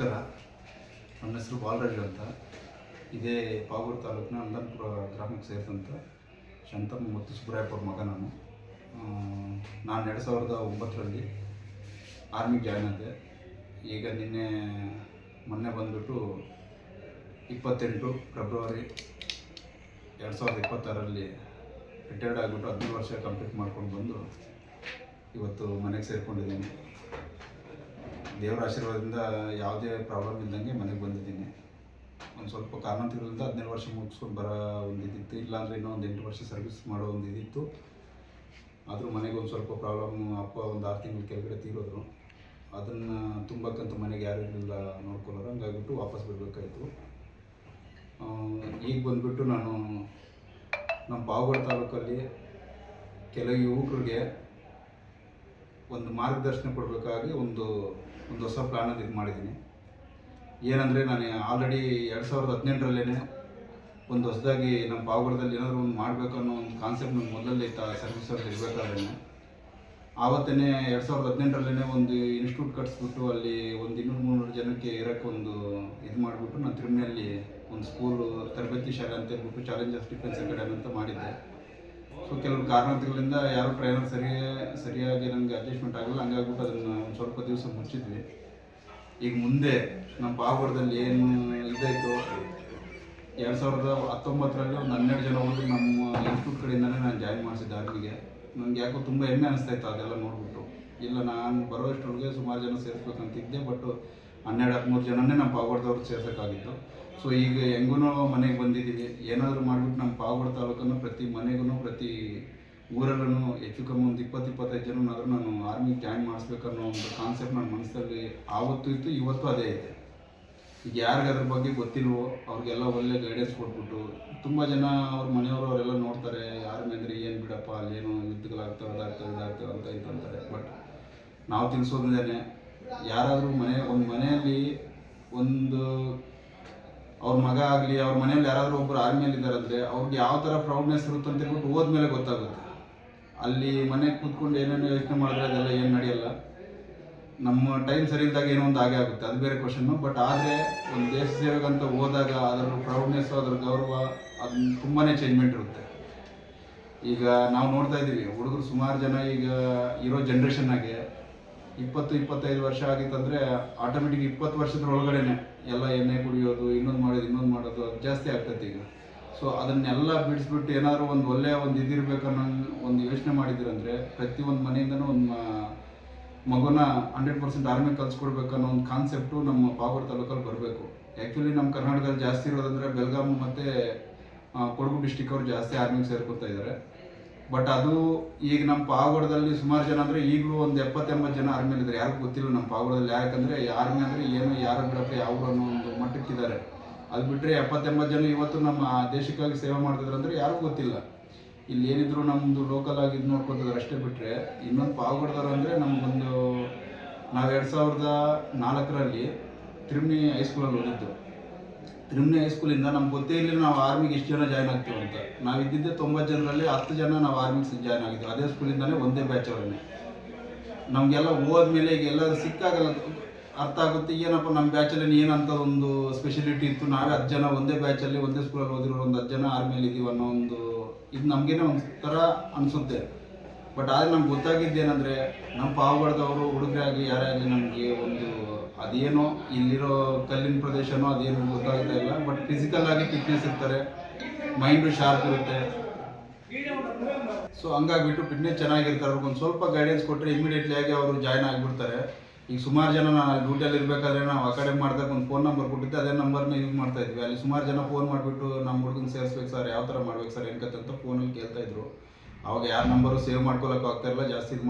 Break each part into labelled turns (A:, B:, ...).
A: ನಮಸ್ಕಾರ. ನನ್ನ ಹೆಸರು ಬಾಲರಾಜು ಅಂತ. ಇದೇ ಪಾವಗಡ ತಾಲೂಕಿನ ಅಂದನ್ಪುರ ಗ್ರಾಮಕ್ಕೆ ಸೇರಿದಂಥ ಶಾಂತಮ್ಮ ಮತ್ತು ಸುಬ್ರಾಯಪುರ ಮಗ ನಾನು. 2009ರಲ್ಲಿ ಆರ್ಮಿಗೆ ಜಾಯ್ನ್ ಆದೆ. ಈಗ ಮೊನ್ನೆ ಬಂದುಬಿಟ್ಟು 28 ಫೆಬ್ರವರಿ 2026ರಲ್ಲಿ ರಿಟೈರ್ಡ್ ಆಗಿಬಿಟ್ಟು 15 ವರ್ಷ ಕಂಪ್ಲೀಟ್ ಮಾಡ್ಕೊಂಡು ಬಂದು ಇವತ್ತು ಮನೆಗೆ ಸೇರಿಕೊಂಡಿದ್ದೀನಿ. ದೇವರ ಆಶೀರ್ವಾದದಿಂದ ಯಾವುದೇ ಪ್ರಾಬ್ಲಮ್ ಇದ್ದಂಗೆ ಮನೆಗೆ ಬಂದಿದ್ದೀನಿ. ಒಂದು ಸ್ವಲ್ಪ ಕಾರಣಾಂತರಗಳಿಂದ 17 ವರ್ಷ ಮುಗಿಸ್ಕೊಂಡು ಬರೋ ಒಂದಿದ್ದಿತ್ತು, ಇಲ್ಲಾಂದರೆ ಇನ್ನೂ ಒಂದು 8 ವರ್ಷ ಸರ್ವಿಸ್ ಮಾಡೋ ಒಂದು ಇದಿತ್ತು. ಆದರೂ ಮನೆಗೆ ಒಂದು ಸ್ವಲ್ಪ ಪ್ರಾಬ್ಲಮ್ಮು. ಅಪ್ಪ ಒಂದು 6 ತಿಂಗಳ ಕೆಳಗಡೆ ತೀರೋದ್ರು. ಅದನ್ನು ತುಂಬಕ್ಕಂತೂ ಮನೆಗೆ ಯಾರೂ ಇರಲಿಲ್ಲ ನೋಡ್ಕೊಳ್ಳೋರು. ಹಂಗಾಗಿಬಿಟ್ಟು ವಾಪಸ್ ಬರಬೇಕಾಯಿತು. ಈಗ ಬಂದುಬಿಟ್ಟು ನಾನು ನಮ್ಮ ಪಾವಗಡ ತಾಲೂಕಲ್ಲಿ ಕೆಲವು ಯುವಕರಿಗೆ ಒಂದು ಮಾರ್ಗದರ್ಶನ ಕೊಡಬೇಕಾಗಿ ಒಂದು ಹೊಸ ಪ್ಲ್ಯಾನಲ್ಲಿ ಇದು ಮಾಡಿದ್ದೀನಿ. ಏನಂದರೆ, ನಾನು ಆಲ್ರೆಡಿ 2018ರಲ್ಲೇ ಒಂದು ಹೊಸದಾಗಿ ನಮ್ಮ ಪಾವಗಡದಲ್ಲಿ ಏನಾದರೂ ಒಂದು ಮಾಡಬೇಕು ಅನ್ನೋ ಒಂದು ಕಾನ್ಸೆಪ್ಟ್ ನನ್ನ ಮೊದಲಲ್ಲಿ ಸರ್ವಿಸಲ್ಲಿ ಇರಬೇಕಾದ್ರೆ ಆವತ್ತೇ 2018ರಲ್ಲೇ ಒಂದು ಇನ್ಸ್ಟಿಟ್ಯೂಟ್ ಕಟ್ಸ್ಬಿಟ್ಟು ಅಲ್ಲಿ ಒಂದು 200-300 ಜನಕ್ಕೆ ಇರೋಕ್ಕೆ ಒಂದು ಇದು ಮಾಡಿಬಿಟ್ಟು ನಾನು ತಿರುಮನೆಯಲ್ಲಿ ಒಂದು ಸ್ಕೂಲು ತರಬೇತಿ ಶಾಲೆ ಅಂತ ಹೇಳ್ಬಿಟ್ಟು ಚಾಲೆಂಜರ್ಸ್ ಡಿಫೆನ್ಸ್ ಅಕಾಡೆಮಿ ಅಂತ ಮಾಡಿದ್ದೆ. ಸೊ ಕೆಲವು ಕಾರಣಗಳಿಂದ ಯಾರೂ ಟ್ರೈನರ್ ಸರಿಯಾಗಿ ನನಗೆ ಅಡ್ಜಸ್ಟ್ಮೆಂಟ್ ಆಗಲ್ಲ. ಹಂಗಾಗ್ಬಿಟ್ಟು ಅದನ್ನು ಒಂದು ಸ್ವಲ್ಪ ದಿವಸ ಮುಚ್ಚಿದ್ವಿ. ಈಗ ಮುಂದೆ ನಮ್ಮ ಪಾವಗಡದಲ್ಲಿ ಏನು ಇದಾಯಿತು, 2019ರಲ್ಲಿ ಒಂದು 12 ಜನ ಹೋಗಿ ನಮ್ಮ ಇನ್ಸ್ಟಿಟ್ಯೂಟ್ ಕಡೆಯಿಂದಲೇ ನಾನು ಜಾಯಿನ್ ಮಾಡಿಸಿದ್ದೆ ಆರ್ಮಿಗೆ. ನನಗೆ ಯಾಕೋ ತುಂಬ ಹೆಮ್ಮೆ ಅನಿಸ್ತಾಯಿತ್ತು ಅದೆಲ್ಲ ನೋಡಿಬಿಟ್ಟು. ಇಲ್ಲ, ನಾನು ಬರೋಷ್ಟೊಳಗೆ ಸುಮಾರು ಜನ ಸೇರಿಸ್ಬೇಕಂತಿದ್ದೆ, ಬಟ್ 12-13 ಜನನೇ ನಮ್ಮ ಪಾವಗಡದವ್ರು ಸೇರ್ಸೋಕ್ಕಾಗಿತ್ತು. ಸೊ ಈಗ ಹೆಂಗೂ ಮನೆಗೆ ಬಂದಿದ್ದೀವಿ. ಏನಾದರೂ ಮಾಡಿಬಿಟ್ಟು ನಮ್ಮ ಪಾವಗಡ ತಾಲೂಕನ್ನು ಪ್ರತಿ ಮನೆಗೂ ಪ್ರತಿ ಊರಲ್ಲೂ ಹೆಚ್ಚು ಕಮ್ಮಿ ಒಂದು 20-25 ಜನನಾದರೂ ನಾನು ಆರ್ಮಿಗೆ ಜಾಯಿನ್ ಮಾಡಿಸ್ಬೇಕನ್ನೋ ಒಂದು ಕಾನ್ಸೆಪ್ಟ್ ನನ್ನ ಮನಸ್ಸಲ್ಲಿ ಆವತ್ತೂ ಇತ್ತು, ಇವತ್ತು ಅದೇ ಇದೆ. ಈಗ ಯಾರಿಗೆ ಅದ್ರ ಬಗ್ಗೆ ಗೊತ್ತಿಲ್ವೋ ಅವ್ರಿಗೆಲ್ಲ ಒಳ್ಳೆ ಗೈಡೆನ್ಸ್ ಕೊಟ್ಬಿಟ್ಟು, ತುಂಬ ಜನ ಅವ್ರ ಮನೆಯವರು ಅವರೆಲ್ಲ ನೋಡ್ತಾರೆ, ಆರ್ಮಿ ಅಂದರೆ ಏನು ಬಿಡಪ್ಪ, ಅಲ್ಲೇನು ಯುದ್ಧಗಳಾಗ್ತವೆ, ಇದಾಗ್ತವೆ ಅಂತ ಅಂತಾರೆ. ಬಟ್ ನಾವು ತಿಳಿಸೋದೇ, ಯಾರಾದರೂ ಒಂದು ಮನೆಯಲ್ಲಿ ಅವ್ರ ಮಗ ಆಗಲಿ, ಅವ್ರ ಮನೆಯಲ್ಲಿ ಯಾರಾದರೂ ಒಬ್ಬರು ಆರ್ಮಿಯಲ್ಲಿ ಇದ್ದಾರಂದರೆ ಅವ್ರಿಗೆ ಯಾವ ಥರ ಪ್ರೌಡ್ನೆಸ್ ಇರುತ್ತೆ ಅಂತ ಹೇಳ್ಬಿಟ್ಟು ಹೋದ್ಮೇಲೆ ಗೊತ್ತಾಗುತ್ತೆ. ಅಲ್ಲಿ ಮನೆಗೆ ಕೂತ್ಕೊಂಡು ಏನೇನೋ ಯೋಚನೆ ಮಾಡಿದ್ರೆ ಅದೆಲ್ಲ ಏನು ನಡೆಯಲ್ಲ. ನಮ್ಮ ಟೈಮ್ ಸರಿ ಇದ್ದಾಗ ಏನೋ ಒಂದು ಆಗೇ ಆಗುತ್ತೆ, ಅದು ಬೇರೆ ಕ್ವಶನ್ನು. ಬಟ್ ಆದರೆ ಒಂದು ದೇಶ ಸೇವೆಗಂತ ಹೋದಾಗ ಅದರ ಪ್ರೌಡ್ನೆಸ್ಸು, ಅದರ ಗೌರವ, ಅದನ್ನ ತುಂಬಾ ಚೇಂಜ್ಮೆಂಟ್ ಇರುತ್ತೆ. ಈಗ ನಾವು ನೋಡ್ತಾ ಇದ್ದೀವಿ, ಹುಡುಗರು ಸುಮಾರು ಜನ ಈಗ ಇರೋ ಜನ್ರೇಷನ್ನಾಗೆ 20-25 ವರ್ಷ ಆಗಿತ್ತಂದರೆ ಆಟೋಮೆಟಿಕ್ 20 ವರ್ಷದೊಳಗಡೆನೆ ಎಲ್ಲ ಎಣ್ಣೆ ಕುಡಿಯೋದು, ಇನ್ನೊಂದು ಮಾಡೋದು ಅದು ಜಾಸ್ತಿ ಆಗ್ತೈತೆ ಈಗ. ಸೊ ಅದನ್ನೆಲ್ಲ ಬಿಡಿಸ್ಬಿಟ್ಟು ಏನಾದರೂ ಒಂದು ಒಳ್ಳೆಯ ಒಂದು ಇದಿರಬೇಕನ್ನೋ ಒಂದು ಯೋಚನೆ ಮಾಡಿದ್ದೀರಂದರೆ ಪ್ರತಿಯೊಂದು ಮನೆಯಿಂದನೂ ಒಂದು ಮಗುನ 100% ಆರ್ಮಿ ಕಲಿಸ್ಕೊಡ್ಬೇಕನ್ನೋ ಒಂದು ಕಾನ್ಸೆಪ್ಟು ನಮ್ಮ ಪಾವಗಡ ತಾಲೂಕಲ್ಲಿ ಬರಬೇಕು. ಆ್ಯಕ್ಚುಲಿ ನಮ್ಮ ಕರ್ನಾಟಕದಲ್ಲಿ ಜಾಸ್ತಿ ಇರೋದಂದರೆ ಬೆಳಗಾವಿ ಮತ್ತು ಕೊಡಗು ಡಿಸ್ಟಿಕ್ ಅವರು ಜಾಸ್ತಿ ಆರ್ಮಿಗೆ ಸೇರ್ಕೊತಾ ಇದ್ದಾರೆ. ಬಟ್ ಅದು ಈಗ ನಮ್ಮ ಪಾವಗಡದಲ್ಲಿ ಸುಮಾರು ಜನ ಅಂದರೆ ಈಗಲೂ ಒಂದು 70-80 ಜನ ಆರ್ಮಿಯಲ್ಲಿದ್ದಾರೆ. ಯಾರಿಗೂ ಗೊತ್ತಿಲ್ಲ ನಮ್ಮ ಪಾವಗಡದಲ್ಲಿ. ಯಾಕಂದರೆ ಆರ್ಮಿ ಅಂದರೆ ಏನು, ಯಾರು ಬಿಡಪ್ಪ ಯಾವ ಅನ್ನೋ ಒಂದು ಮಟ್ಟಕ್ಕಿದ್ದಾರೆ. ಅದು ಬಿಟ್ಟರೆ 70-80 ಜನ ಇವತ್ತು ನಮ್ಮ ದೇಶಕ್ಕಾಗಿ ಸೇವೆ ಮಾಡ್ತಿದ್ರು ಅಂದರೆ ಯಾರಿಗೂ ಗೊತ್ತಿಲ್ಲ. ಇಲ್ಲಿ ಏನಿದ್ರು ನಮ್ಮದು ಲೋಕಲ್ ಆಗಿ ಇದು ನೋಡ್ಕೊತಿದ್ದಾರೆ ಅಷ್ಟೇ. ಬಿಟ್ಟರೆ ಇನ್ನೊಂದು ಪಾವಗಡದವ್ರು ಅಂದರೆ ನಮಗೊಂದು, ನಾವು 2004ರಲ್ಲಿ ತಿರುಮನಿ ಹೈಸ್ಕೂಲಲ್ಲಿ ಓದಿದ್ದು. ತಿರುಮನಿ ಹೈಸ್ಕೂಲಿಂದ ನಮ್ಗೆ ಗೊತ್ತೇ ಇಲ್ಲ ನಾವು ಆರ್ಮಿಗೆ ಎಷ್ಟು ಜನ ಜಾಯ್ನ್ ಆಗ್ತೀವಿ ಅಂತ. ನಾವು ಇದ್ದಿದ್ದೆ 90 ಜನರಲ್ಲಿ 10 ಜನ ನಾವು ಆರ್ಮಿಗೆ ಜಾಯ್ನ್ ಆಗಿದ್ವಿ. ಅದೇ ಸ್ಕೂಲಿಂದಲೇ ಒಂದೇ ಬ್ಯಾಚ್ ಅವರನ್ನೇ. ನಮಗೆಲ್ಲ ಹೋದ್ಮೇಲೆ ಈಗ ಎಲ್ಲ ಸಿಕ್ಕಾಗಲ್ಲ ಅರ್ಥ ಆಗುತ್ತೆ, ಏನಪ್ಪ ನಮ್ಮ ಬ್ಯಾಚಲ್ಲಿ ಏನಂತ ಒಂದು ಸ್ಪೆಷಲಿಟಿ ಇತ್ತು. ನಾವೇ 10 ಜನ ಒಂದೇ ಬ್ಯಾಚಲ್ಲಿ ಒಂದೇ ಸ್ಕೂಲಲ್ಲಿ ಓದಿರೋ ಒಂದು 10 ಜನ ಆರ್ಮಿಯಲ್ಲಿ ಇದ್ದೀವಿ ಅನ್ನೋ ಒಂದು ಇದು ನಮಗೇನೆ ಒಂದು ಥರ ಅನಿಸುತ್ತೆ. ಬಟ್ ಆದರೆ ನಮ್ಗೆ ಗೊತ್ತಾಗಿದ್ದೇನೆಂದರೆ, ನಮ್ಮ ಪಾವಗಡದವರು ಹುಡುಗರೇ ಆಗಲಿ ಯಾರೇ ಆಗಲಿ ನಮಗೆ ಒಂದು ಅದೇನೋ ಇಲ್ಲಿರೋ ಕಲ್ಲಿನ ಪ್ರದೇಶನೋ ಅದೇನು ಗೊತ್ತಾಗ್ತಾ ಇಲ್ಲ. ಬಟ್ ಫಿಸಿಕಲ್ ಆಗಿ ಫಿಟ್ನೆಸ್ ಇರ್ತಾರೆ, ಮೈಂಡು ಶಾರ್ಪ್ ಇರುತ್ತೆ. ಸೊ ಹಂಗಾಗಿಬಿಟ್ಟು ಫಿಟ್ನೆಸ್ ಚೆನ್ನಾಗಿರ್ತಾರೆ. ಅವ್ರಿಗೆ ಒಂದು ಸ್ವಲ್ಪ ಗೈಡೆನ್ಸ್ ಕೊಟ್ಟರೆ ಇಮಿಡಿಯೇಟ್ಲಿ ಆಗಿ ಅವರು ಜಾಯ್ನ್ ಆಗಿಬಿಡ್ತಾರೆ. ಈಗ ಸುಮಾರು ಜನ ನಾನು ಡ್ಯೂಟಿಯಲ್ಲಿ ಇರಬೇಕಾದ್ರೆ ನಾವು ಅಕಾಡೆಮಿ ಮಾಡಿದಾಗ ಒಂದು ಫೋನ್ ನಂಬರ್ ಕೊಟ್ಟಿದ್ದೆ, ಅದೇ ನಂಬರ್ನ ಯೂಸ್ ಮಾಡ್ತಾ ಇದ್ವಿ. ಅಲ್ಲಿ ಸುಮಾರು ಜನ ಫೋನ್ ಮಾಡಿಬಿಟ್ಟು ನಮ್ಮ ಹುಡುಗನ ಸೇರಿಸ್ಬೇಕು ಸರ್, ಯಾವ ಥರ ಮಾಡ್ಬೇಕು ಸರ್ ಅಂತ ಫೋನಲ್ಲಿ ಕೇಳ್ತಾಯಿದ್ರು. ಅವಾಗ ಯಾರ ನಂಬರು ಸೇವ್ ಮಾಡ್ಕೊಳ್ಳೋಕ್ಕೂ ಆಗ್ತಾಯಿರಲಿಲ್ಲ, ಜಾಸ್ತಿ ಇದು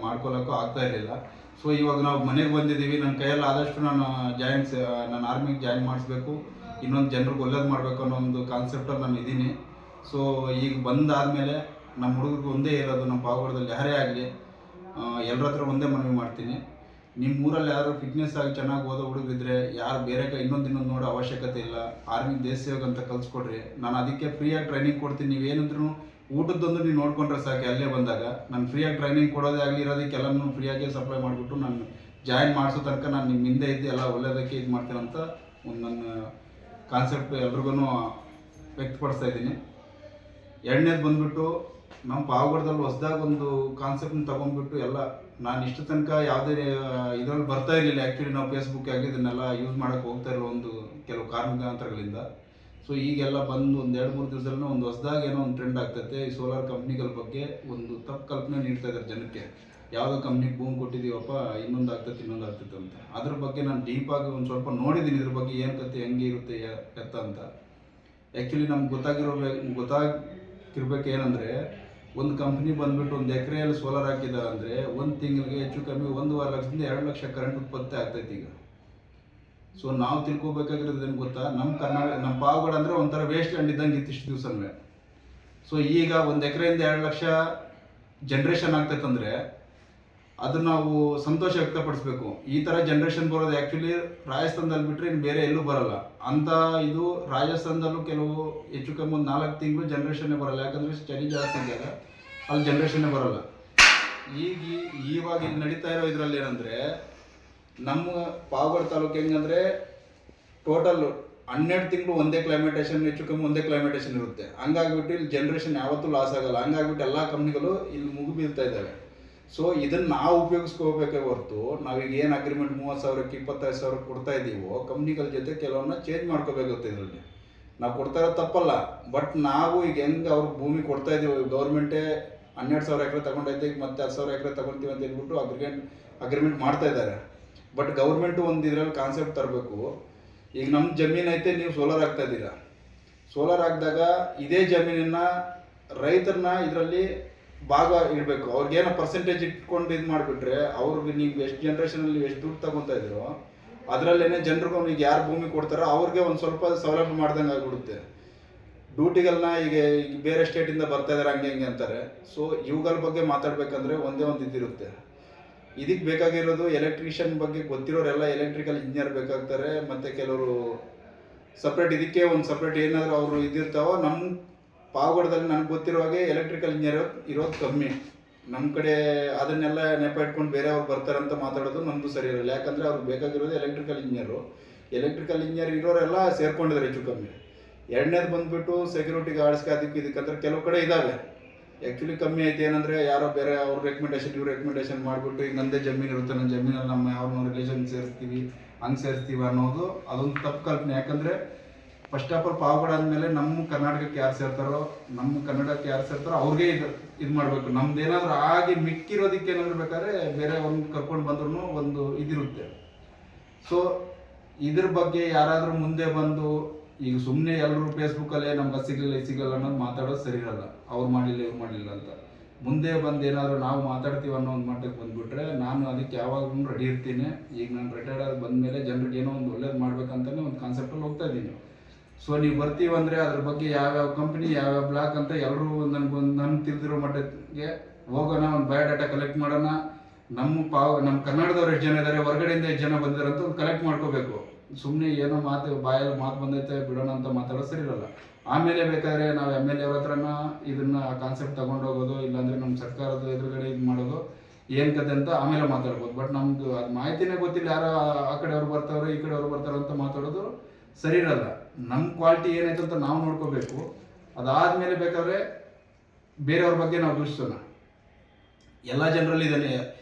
A: ಮಾಡ್ಕೊಳ್ಳೋಕ್ಕೂ ಆಗ್ತಾ ಇರಲಿಲ್ಲ. ಸೊ ಇವಾಗ ನಾವು ಮನೆಗೆ ಬಂದಿದ್ದೀವಿ. ನನ್ನ ಕೈಯಲ್ಲಿ ಆದಷ್ಟು ನಾನು ಆರ್ಮಿಗೆ ಜಾಯಿನ್ ಮಾಡಿಸ್ಬೇಕು, ಇನ್ನೊಂದು ಜನರಿಗೆ ಒಳ್ಳೇದು ಮಾಡಬೇಕು ಅನ್ನೋ ಒಂದು ಕಾನ್ಸೆಪ್ಟಲ್ಲಿ ನಾನು ಇದ್ದೀನಿ. ಸೊ ಈಗ ಬಂದಾದಮೇಲೆ ನಮ್ಮ ಹುಡುಗರಿಗೆ ಒಂದೇ ಇರೋದು, ನಮ್ಮ ಪಾವಗಡದಲ್ಲಿ ಯಾರೇ ಆಗಲಿ ಎಲ್ಲರ ಹತ್ರ ಒಂದೇ ಮನವಿ ಮಾಡ್ತೀನಿ. ನಿಮ್ಮ ಊರಲ್ಲಿ ಯಾರು ಫಿಟ್ನೆಸ್ ಆಗಿ ಚೆನ್ನಾಗಿ ಓದೋ ಹುಡುಗರಿದ್ರೆ ಯಾರು ಬೇರೆ ಇನ್ನೊಂದು ನೋಡೋ ಅವಶ್ಯಕತೆ ಇಲ್ಲ. ಆರ್ಮಿ ದೇಶ ಸೇವೆಗೆ ಅಂತ ಕಲಿಸ್ಕೊಡ್ರಿ. ನಾನು ಅದಕ್ಕೆ ಫ್ರೀಯಾಗಿ ಟ್ರೈನಿಂಗ್ ಕೊಡ್ತೀನಿ. ನೀವೇನಿದ್ರು ಊಟದ್ದೊಂದು ನೀವು ನೋಡ್ಕೊಂಡ್ರೆ ಸಾಕು. ಅಲ್ಲೇ ಬಂದಾಗ ನಾನು ಫ್ರೀಯಾಗಿ ಟ್ರೈನಿಂಗ್ ಕೊಡೋದೇ ಆಗಲಿ, ಇರೋದಕ್ಕೆಲ್ಲನೂ ಫ್ರೀಯಾಗಿ ಸಪ್ಲೈ ಮಾಡಿಬಿಟ್ಟು ನಾನು ಜಾಯಿನ್ ಮಾಡಿಸೋ ತನಕ ನಾನು ನಿಮ್ಮ ಹಿಂದೆ ಇದ್ದು ಎಲ್ಲ ಒಳ್ಳೆಯದಕ್ಕೆ ಇದು ಮಾಡ್ತೀನಿ ಅಂತ ಒಂದು ನನ್ನ ಕಾನ್ಸೆಪ್ಟ್ ಎಲ್ರಿಗೂ ವ್ಯಕ್ತಪಡಿಸ್ತಾ ಇದ್ದೀನಿ. ಎರಡನೇದು ಬಂದುಬಿಟ್ಟು ನಮ್ಮ ಪಾವಗಡದಲ್ಲಿ ಹೊಸದಾಗಿ ಒಂದು ಕಾನ್ಸೆಪ್ಟ್ನ ತೊಗೊಂಡ್ಬಿಟ್ಟು ಎಲ್ಲ ನಾನು ಇಷ್ಟು ತನಕ ಯಾವುದೇ ಇದರಲ್ಲಿ ಬರ್ತಾ ಇರಲಿಲ್ಲ. ಆ್ಯಕ್ಚುಲಿ ನಾವು ಫೇಸ್ಬುಕ್ ಆಗಿ ಇದನ್ನೆಲ್ಲ ಯೂಸ್ ಮಾಡೋಕ್ಕೆ ಹೋಗ್ತಾ ಇರೋ ಒಂದು ಕೆಲವು ಕಾರಣಾಂತರಗಳಿಂದ. ಸೊ ಈಗೆಲ್ಲ ಬಂದು ಒಂದು 2-3 ದಿವಸದಲ್ಲಿ ಒಂದು ಹೊಸದಾಗಿ ಏನೋ ಒಂದು ಟ್ರೆಂಡ್ ಆಗ್ತೈತೆ. ಈ ಸೋಲಾರ್ ಕಂಪ್ನಿಗಳ ಬಗ್ಗೆ ಒಂದು ತಪ್ಪು ಕಲ್ಪನೆ ನೀಡ್ತಾ ಇದ್ದಾರೆ ಜನಕ್ಕೆ. ಯಾವುದೋ ಕಂಪ್ನಿಗೆ ಭೂಮಿ ಕೊಟ್ಟಿದ್ದೀವಪ್ಪ, ಇನ್ನೊಂದು ಆಗ್ತೈತೆ ಅಂತ. ಅದ್ರ ಬಗ್ಗೆ ನಾನು ಡೀಪಾಗಿ ಒಂದು ಸ್ವಲ್ಪ ನೋಡಿದ್ದೀನಿ. ಇದ್ರ ಬಗ್ಗೆ ಏನು ಕತೆ, ಹೆಂಗೆ ಇರುತ್ತೆ ಎತ್ತ ಅಂತ. ಆ್ಯಕ್ಚುಲಿ ನಮ್ಗೆ ಗೊತ್ತಾಗಿರ್ಬೇಕು ಏನಂದರೆ, ಒಂದು ಕಂಪ್ನಿ ಬಂದುಬಿಟ್ಟು 1 ಎಕರೆಯಲ್ಲಿ ಸೋಲಾರ್ ಹಾಕಿದ್ದಾರೆ ಅಂದರೆ ಒಂದು ತಿಂಗಳಿಗೆ ಹೆಚ್ಚು ಕಮ್ಮಿ 1.5 ಲಕ್ಷದಿಂದ 2 ಲಕ್ಷ ಕರೆಂಟ್ ಉತ್ಪತ್ತಿ ಆಗ್ತೈತೆ ಈಗ. ಸೊ ನಾವು ತಿಳ್ಕೊಬೇಕಾಗಿರೋದು ಏನು ಗೊತ್ತಾ, ನಮ್ಮ ಪಾವಗಡ ಅಂದರೆ ಒಂಥರ ವೇಸ್ಟ್ ಲ್ಯಾಂಡ್ ಇದ್ದಂಗೆ ಇತ್ತು ಇಷ್ಟು ದಿವಸವೇ. ಸೊ ಈಗ 1 ಎಕರೆಯಿಂದ 2 ಲಕ್ಷ ಜನ್ರೇಷನ್ ಆಗ್ತೈತಂದರೆ ಅದು ನಾವು ಸಂತೋಷ ವ್ಯಕ್ತಪಡಿಸ್ಬೇಕು. ಈ ಥರ ಜನ್ರೇಷನ್ ಬರೋದು ಆ್ಯಕ್ಚುಲಿ ರಾಜಸ್ಥಾನದಲ್ಲಿ ಬಿಟ್ಟರೆ ಇನ್ನು ಬೇರೆ ಎಲ್ಲೂ ಬರೋಲ್ಲ ಅಂತ. ಇದು ರಾಜಸ್ಥಾನದಲ್ಲೂ ಕೆಲವು ಹೆಚ್ಚು ಕಮ್ಮಿ ಒಂದು 4 ತಿಂಗಳು ಜನ್ರೇಷನ್ನೇ ಬರೋಲ್ಲ. ಯಾಕಂದರೆ ಚಳಿ ಜಾಸ್ತಿ ಇದ್ದಾಗ ಅಲ್ಲಿ ಜನ್ರೇಷನ್ನೇ ಬರೋಲ್ಲ. ಇವಾಗ ಇಲ್ಲಿ ನಡೀತಾ ಇರೋ ಇದರಲ್ಲಿ ಏನಂದರೆ, ನಮ್ಮ ಪಾವಗಡ ತಾಲೂಕು ಹೆಂಗಂದರೆ ಟೋಟಲ್ 12 ತಿಂಗಳು ಒಂದೇ ಕ್ಲೈಮೇಟೇಷನ್, ಹೆಚ್ಚು ಕಮ್ಮಿ ಒಂದೇ ಕ್ಲೈಮೇಟೇಷನ್ ಇರುತ್ತೆ. ಹಂಗಾಗ್ಬಿಟ್ಟು ಇಲ್ಲಿ ಜನ್ರೇಷನ್ ಯಾವತ್ತೂ ಲಾಸ್ ಆಗಲ್ಲ. ಹಂಗಾಗ್ಬಿಟ್ಟು ಎಲ್ಲ ಕಂಪ್ನಿಗಳು ಇಲ್ಲಿ ಮುಗಿಬೀಳ್ತಾ ಇದ್ದಾವೆ. ಸೊ ಇದನ್ನು ನಾವು ಉಪಯೋಗಿಸ್ಕೋಬೇಕೇ ಹೊರತು ನಾವೀಗ ಏನು ಅಗ್ರಿಮೆಂಟ್ 30,000ಕ್ಕೆ 25,000 ಕೊಡ್ತಾ ಇದ್ದೀವೋ, ಕಂಪ್ನಿಗಳ ಜೊತೆ ಕೆಲವನ್ನ ಚೇಂಜ್ ಮಾಡ್ಕೋಬೇಕಾಗುತ್ತೆ. ಇದರಲ್ಲಿ ನಾವು ಕೊಡ್ತಾ ಇರೋದು ತಪ್ಪಲ್ಲ, ಬಟ್ ನಾವು ಈಗ ಹೆಂಗೆ ಅವ್ರಿಗೆ ಭೂಮಿ ಕೊಡ್ತಾ ಇದ್ದೀವಿ, ಗೌರ್ಮೆಂಟೇ 12,000 ಎಕರೆ ತಗೊಂಡೈತೆ, ಈಗ ಮತ್ತೆ 10,000 ಎಕರೆ ತಗೊಳ್ತೀವಿ ಅಂತ ಹೇಳ್ಬಿಟ್ಟು ಅಗ್ರಿಮೆಂಟ್ ಮಾಡ್ತಾ ಇದ್ದಾರೆ. ಬಟ್ ಗೌರ್ಮೆಂಟು ಒಂದು ಇದರಲ್ಲಿ ಕಾನ್ಸೆಪ್ಟ್ ತರಬೇಕು. ಈಗ ನಮ್ಮ ಜಮೀನು ಐತೆ, ನೀವು ಸೋಲಾರ್ ಹಾಕ್ತಾ ಇದ್ದೀರಾ. ಸೋಲಾರ್ ಹಾಕಿದಾಗ ಇದೇ ಜಮೀನನ್ನು ರೈತರನ್ನ ಇದರಲ್ಲಿ ಭಾಗ ಇಡಬೇಕು. ಅವ್ರಿಗೇನೋ ಪರ್ಸೆಂಟೇಜ್ ಇಟ್ಕೊಂಡು ಇದು ಮಾಡಿಬಿಟ್ರೆ ಅವ್ರಿಗೆ ನೀವು ಎಷ್ಟು ಜನ್ರೇಷನಲ್ಲಿ ಎಷ್ಟು ದುಡ್ಡು ತಗೊತಾ ಇದ್ದೀರೋ ಅದರಲ್ಲೇನೆ ಜನರಿಗೂ ಈಗ ಯಾರು ಭೂಮಿ ಕೊಡ್ತಾರೋ ಅವ್ರಿಗೆ ಒಂದು ಸ್ವಲ್ಪ ಸೌಲಭ್ಯ ಮಾಡ್ದಂಗೆ ಆಗಿಬಿಡುತ್ತೆ. ಡ್ಯೂಟಿಗಳನ್ನ ಈಗ ಬೇರೆ ಸ್ಟೇಟಿಂದ ಬರ್ತಾ ಇದ್ದಾರೆ ಹಂಗೆ ಅಂತಾರೆ. ಸೊ ಇವುಗಳ ಬಗ್ಗೆ ಮಾತಾಡಬೇಕಂದ್ರೆ ಒಂದೇ ಒಂದು ಇದಿರುತ್ತೆ. ಇದಕ್ಕೆ ಬೇಕಾಗಿರೋದು ಎಲೆಕ್ಟ್ರಿಷಿಯನ್ ಬಗ್ಗೆ ಗೊತ್ತಿರೋರೆಲ್ಲ ಎಲೆಕ್ಟ್ರಿಕಲ್ ಇಂಜಿನಿಯರ್ ಬೇಕಾಗ್ತಾರೆ. ಮತ್ತು ಕೆಲವರು ಸಪ್ರೇಟ್ ಇದಕ್ಕೆ ಒಂದು ಸಪ್ರೇಟ್ ಏನಾದರೂ ಅವರು ಇದಿರ್ತಾವೋ. ನಮ್ಮ ಪಾವಗಡದಲ್ಲಿ ನನಗೆ ಗೊತ್ತಿರೋ ಹಾಗೆ ಎಲೆಕ್ಟ್ರಿಕಲ್ ಇಂಜಿನಿಯರ್ ಇರೋದು ಕಮ್ಮಿ. ನಮ್ಮ ಕಡೆ ಅದನ್ನೆಲ್ಲ ನೆಪ ಇಟ್ಕೊಂಡು ಬೇರೆಯವ್ರು ಬರ್ತಾರಂತ ಮಾತಾಡೋದು ನಮ್ಮದು ಸರಿ ಇರಲ್ಲ. ಯಾಕಂದರೆ ಅವ್ರಿಗೆ ಬೇಕಾಗಿರೋದು ಎಲೆಕ್ಟ್ರಿಕಲ್ ಇಂಜಿನಿಯರ್ ಇರೋರೆಲ್ಲ ಸೇರ್ಕೊಂಡಿದ್ದಾರೆ ಹೆಚ್ಚು ಕಮ್ಮಿ. ಎರಡನೇದು ಬಂದುಬಿಟ್ಟು ಸೆಕ್ಯೂರಿಟಿ ಗಾರ್ಡ್ಸ್ಗೆ ಇದಕ್ಕಂದ್ರೆ ಕೆಲವು ಕಡೆ ಇದ್ದಾವೆ. ಆ್ಯಕ್ಚುಲಿ ಕಮ್ಮಿ ಐತೆ. ಏನಂದರೆ ಯಾರೋ ಬೇರೆ ಅವ್ರ ರೆಕಮೆಂಡೇಷನ್ ಮಾಡಿಬಿಟ್ಟು ಈಗ ನಂದೇ ಜಮೀನು ಇರುತ್ತೆ, ನನ್ನ ಜಮೀನಲ್ಲಿ ನಮ್ಮ ಅವ್ರನ್ನ ರಿಲೇಷನ್ ಸೇರಿಸ್ತೀವಿ ಅನ್ನೋದು ಅದೊಂದು ತಪ್ಪು ಕಲ್ಪನೆ. ಯಾಕಂದರೆ ಫಸ್ಟ್ ಆಫ್ ಆಲ್ ಪಾವಗಡ ಆದಮೇಲೆ ನಮ್ಮ ಕರ್ನಾಟಕಕ್ಕೆ ಯಾರು ಸೇರ್ತಾರೋ ಅವ್ರಿಗೆ ಇದು ಮಾಡಬೇಕು. ನಮ್ದು ಏನಾದರೂ ಆಗಿ ಮಿಕ್ಕಿರೋದಕ್ಕೆ ಏನಾದರೂ ಬೇಕಾದ್ರೆ ಬೇರೆ ಒಂದು ಕರ್ಕೊಂಡು ಬಂದ್ರೂ ಒಂದು ಇದಿರುತ್ತೆ. ಸೊ ಇದ್ರ ಬಗ್ಗೆ ಯಾರಾದರೂ ಮುಂದೆ ಬಂದು ಈಗ ಸುಮ್ಮನೆ ಎಲ್ಲರೂ ಫೇಸ್ಬುಕ್ಕಲ್ಲೇ ನಮ್ಗೆ ಸಿಗಲ್ಲ ಅನ್ನೋದು ಮಾತಾಡೋದು ಸರಿ ಇರಲ್ಲ. ಅವ್ರು ಮಾಡಲಿಲ್ಲ ಅಂತ ಮುಂದೆ ಬಂದು ಏನಾದರೂ ನಾವು ಮಾತಾಡ್ತೀವಿ ಅನ್ನೋ ಒಂದು ಮಟ್ಟಕ್ಕೆ ಬಂದುಬಿಟ್ರೆ ನಾನು ಅದಕ್ಕೆ ಯಾವಾಗಲೂ ರೆಡಿ ಇರ್ತೀನಿ. ಈಗ ನಾನು ರಿಟೈರ್ಡ್ ಆಗಿ ಬಂದಮೇಲೆ ಜನರಿಗೆ ಏನೋ ಒಂದು ಒಳ್ಳೇದು ಮಾಡ್ಬೇಕಂತಲೇ ಒಂದು ಕಾನ್ಸೆಪ್ಟಲ್ಲಿ ಹೋಗ್ತಾ ಇದ್ದೀನಿ. ಸೊ ನೀವು ಬರ್ತೀವಂದರೆ ಅದ್ರ ಬಗ್ಗೆ ಯಾವ್ಯಾವ ಕಂಪ್ನಿ ಯಾವ್ಯಾವ ಬ್ಲಾಕ್ ಅಂತ ಎಲ್ಲರೂ ನನಗೆ ತಿಳಿದಿರೋ ಮಟ್ಟಕ್ಕೆ ಹೋಗೋಣ, ಒಂದು ಬಯೋಡಾಟಾ ಕಲೆಕ್ಟ್ ಮಾಡೋಣ. ನಮ್ಮ ಕನ್ನಡದವ್ರು ಎಷ್ಟು ಜನ ಇದ್ದಾರೆ, ಹೊರಗಡೆಯಿಂದ ಎಷ್ಟು ಜನ ಬಂದಿದ್ದಾರೆ ಅಂತ ಒಂದು ಕಲೆಕ್ಟ್ ಮಾಡ್ಕೋಬೇಕು. ಸುಮ್ಮನೆ ಏನೋ ಬಾಯಲ್ಲಿ ಮಾತು ಬಂದೈತೆ ಬಿಡೋಣ ಅಂತ ಮಾತಾಡೋದು ಸರಿ ಇರಲ್ಲ. ಆಮೇಲೆ ಬೇಕಾದ್ರೆ ನಾವು MLA ಅವ್ರ ಹತ್ರನ ಇದನ್ನ ಕಾನ್ಸೆಪ್ಟ್ ತಗೊಂಡೋಗೋದು, ಇಲ್ಲಾಂದರೆ ನಮ್ಮ ಸರ್ಕಾರದ ಎದುರುಗಡೆ ಇದು ಮಾಡೋದು ಏನು ಕತೆ ಅಂತ ಆಮೇಲೆ ಮಾತಾಡ್ಬೋದು. ಬಟ್ ನಮ್ದು ಅದು ಮಾಹಿತಿನೇ ಗೊತ್ತಿಲ್ಲ, ಯಾರೋ ಆ ಕಡೆಯವ್ರು ಬರ್ತಾವ್ರೆ ಈ ಕಡೆಯವ್ರು ಬರ್ತಾರೆ ಅಂತ ಮಾತಾಡೋದು ಸರಿ ಇರಲ್ಲ. ನಮ್ಮ ಕ್ವಾಲಿಟಿ ಏನೈತೆ ಅಂತ ನಾವು ನೋಡ್ಕೋಬೇಕು. ಅದಾದಮೇಲೆ ಬೇಕಾದ್ರೆ ಬೇರೆಯವ್ರ ಬಗ್ಗೆ ನಾವು ದೂಷಿಸೋಣ. ಎಲ್ಲ ಜನರಲ್ಲಿ ಇದ್ದಾನೆ.